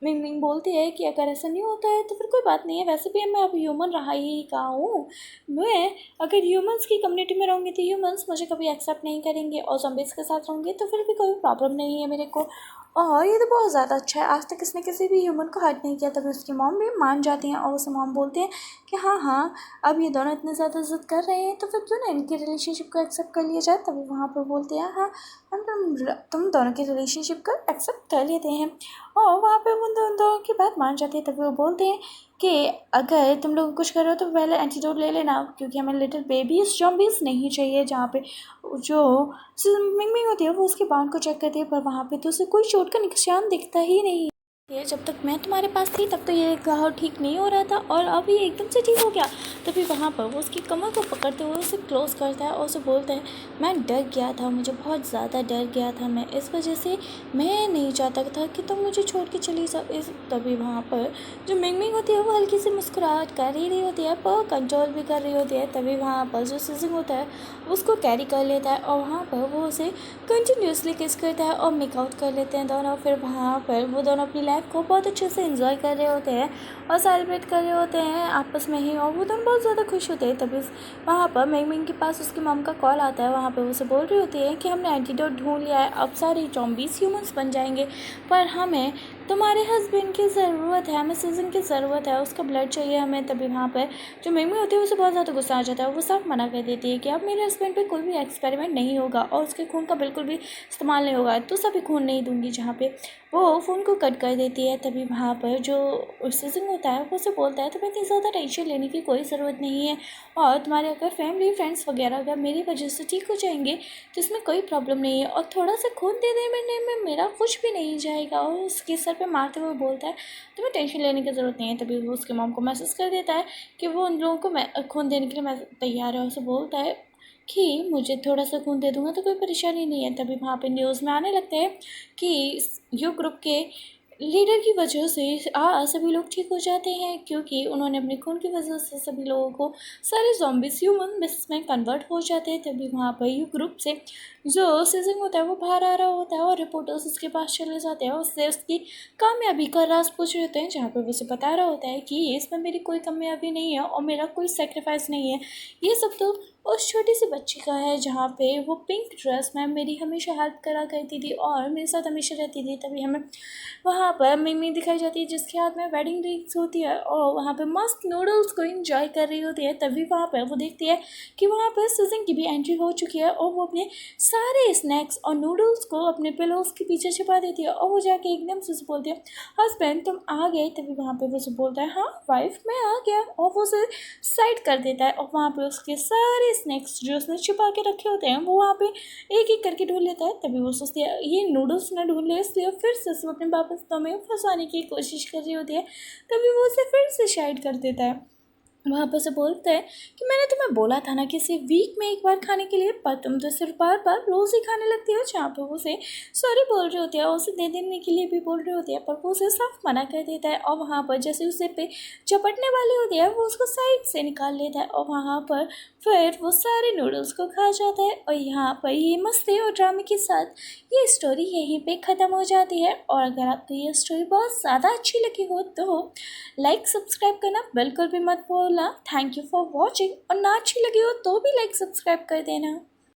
मिंग बोलती है कि अगर ऐसा नहीं होता है तो फिर कोई बात नहीं है, वैसे भी मैं अब ह्यूमन रहा ही कहाँ हूँ, मैं अगर ह्यूमंस की कम्युनिटी में रहूँगी तो ह्यूमंस मुझे कभी एक्सेप्ट नहीं करेंगे और ज़ॉम्बीज़ के साथ रहूँगी तो फिर भी कोई प्रॉब्लम नहीं है मेरे को। और ये तो बहुत ज़्यादा अच्छा है, आज तक इसने किसी भी ह्यूमन को हर्ट नहीं किया। तभी उसकी मॉम भी मान जाती हैं और उसे मॉम बोलते हैं कि हाँ हाँ, अब ये दोनों इतने ज़्यादा ज़िद कर रहे हैं तो फिर क्यों ना इनकी रिलेशनशिप को एक्सेप्ट कर लिया जाए। तभी वहाँ पर बोलते हैं, हाँ हम तुम दोनों की रिलेशनशिप को एक्सेप्ट कर लेते हैं, और वहाँ पे वो उन दोनों की बात मान जाती है। तभी वो बोलते हैं कि अगर तुम लोग कुछ करो तो पहले एंटीडोट ले लेना, क्योंकि हमें लिटिल बेबीज जॉम्बीज नहीं चाहिए। जहाँ पे जो मिंग होती है वो उसके बाउंड को चेक करती है, पर वहाँ पे तो उसे कोई चोट का निशान दिखता ही नहीं। ये जब तक मैं तुम्हारे पास थी तब तो ये घाव ठीक नहीं हो रहा था और अब ये एकदम से ठीक हो गया। तभी वहाँ पर वो उसकी कमर को पकड़ते हुए उसे क्लोज करता है और उसे बोलता है, मैं डर गया था, मुझे बहुत ज़्यादा डर गया था मैं, इस वजह से मैं नहीं चाहता था कि तुम मुझे छोड़ के चली जाओ। इस तभी वहाँ पर जो मिंग होती है वो हल्की सी मुस्कुराहट कर ही रही होती है पर कंट्रोल भी कर रही होती है। तभी वहाँ पर जो सिजिंग होता है उसको कैरी कर लेता है और वहाँ पर वो उसे कंटिन्यूसली किस करता है और मेकआउट कर लेते हैं दोनों। फिर वहाँ पर वो दोनों अपनी लाइफ को बहुत अच्छे से एंजॉय कर रहे होते हैं और सेलिब्रेट कर रहे होते हैं आपस में ही, और वो दोनों बहुत ज़्यादा खुश होते हैं। तभी वहाँ पर मिंग के पास उसकी मम का कॉल आता है। वहाँ पर उसे बोल रही होती है कि हमने एंटीडोट ढूंढ लिया है, अब सारे ज़ॉम्बीज़ ह्यूमंस बन जाएंगे, पर हमें तुम्हारे हस्बैंड की ज़रूरत है, हमें सीजन की ज़रूरत है, उसका ब्लड चाहिए हमें। तभी वहाँ पर जो मिंग होती है उसे बहुत ज़्यादा गुस्सा आ जाता है, वो साफ मना कर देती है कि अब मेरे हस्बैंड पे कोई भी एक्सपेरिमेंट नहीं होगा और उसके खून का बिल्कुल भी इस्तेमाल नहीं होगा, तो सभी खून नहीं दूंगी। जहाँ पे वो फ़ोन को कट कर देती है। तभी वहाँ पर जो सिजिंग होता है वो उसे बोलता है तुम्हें इतनी ज़्यादा टेंशन लेने की कोई ज़रूरत नहीं है, और तुम्हारे अगर फैमिली फ्रेंड्स वगैरह अगर मेरी वजह से ठीक हो जाएंगे तो इसमें कोई प्रॉब्लम नहीं है, और थोड़ा सा खून दे देने में मेरा कुछ भी नहीं जाएगा। और उसके सर पे मारते हुए बोलता है तुम्हें टेंशन लेने की ज़रूरत नहीं है। तभी वो उसके मॉम को मैसेज कर देता है कि वो उन लोगों को खून देने के लिए मैं तैयार है। उसे बोलता है कि मुझे थोड़ा सा खून दे दूंगा तो कोई परेशानी नहीं है। तभी वहाँ पे न्यूज़ में आने लगते हैं कि यू ग्रुप के लीडर की वजह से सभी लोग ठीक हो जाते हैं, क्योंकि उन्होंने अपने खून की वजह से सभी लोगों को सारे ज़ॉम्बीज़ ह्यूमन में कन्वर्ट हो जाते हैं। तभी वहाँ पर यू ग्रुप से जो सीजन होता है वो बाहर आ रहा होता है और रिपोर्टर्स उसके पास चले जाते हैं, उससे उसकी कामयाबी का राज पूछ रहे होते हैं, जहाँ पर वो उसे बता रहा होता है कि इसमें मेरी कोई कामयाबी नहीं है और मेरा कोई सेक्रीफाइस नहीं है, ये सब तो उस छोटी सी बच्ची का है जहाँ पे वो पिंक ड्रेस में मेरी हमेशा हेल्प करा करती थी और मेरे साथ हमेशा रहती थी। तभी हमें वहाँ पर मिमी दिखाई जाती है जिसके हाथ में वेडिंग ड्रिंक्स होती है और वहाँ पे मस्त नूडल्स को इंजॉय कर रही होती है। तभी वहाँ पर वो देखती है कि वहाँ पर सुजन की भी एंट्री हो चुकी है और वो अपने सारे स्नैक्स और नूडल्स को अपने पिलोज के पीछे छिपा देती है और वो जाके एकदम से उसे बोलती है, हस्बैंड तुम आ गए। तभी वहाँ पे वो उसे बोलता है, हाँ वाइफ मैं आ गया, और वो उसे साइड कर देता है और वहाँ पे उसके सारे स्नैक्स जो उसने छुपा के रखे होते हैं वो वहाँ पे एक एक करके ढूंढ लेता है। तभी वो सोचती है ये नूडल्स ना ढूंढ ले, इसलिए फिर से उसको अपने वापस में फंसाने की कोशिश कर रही होती है। तभी वो उसे फिर से साइड कर देता है। वहाँ पर से बोलते हैं कि मैंने तुम्हें बोला था ना कि सिर्फ वीक में एक बार खाने के लिए, पर तुम तो सिर्फ बार बार रोज़ ही खाने लगती हो। जहाँ पर वो उसे सॉरी बोल रही होती है और उसे दे देने के लिए भी बोल रही होती है, पर वो उसे साफ मना कर देता है और वहाँ पर जैसे उसे पे चपटने वाली होती है वो उसको साइड से निकाल लेता है और वहाँ पर फिर वो सारे नूडल्स को खा जाता है। और यहाँ पर ये मस्ती और ड्रामे के साथ ये स्टोरी यहीं पे ख़त्म हो जाती है। और अगर आपको ये स्टोरी बहुत ज़्यादा अच्छी लगी हो तो लाइक सब्सक्राइब करना बिल्कुल भी मत भूलना। Thank you for watching. और ना अच्छी लगी हो तो भी लाइक सब्सक्राइब कर देना।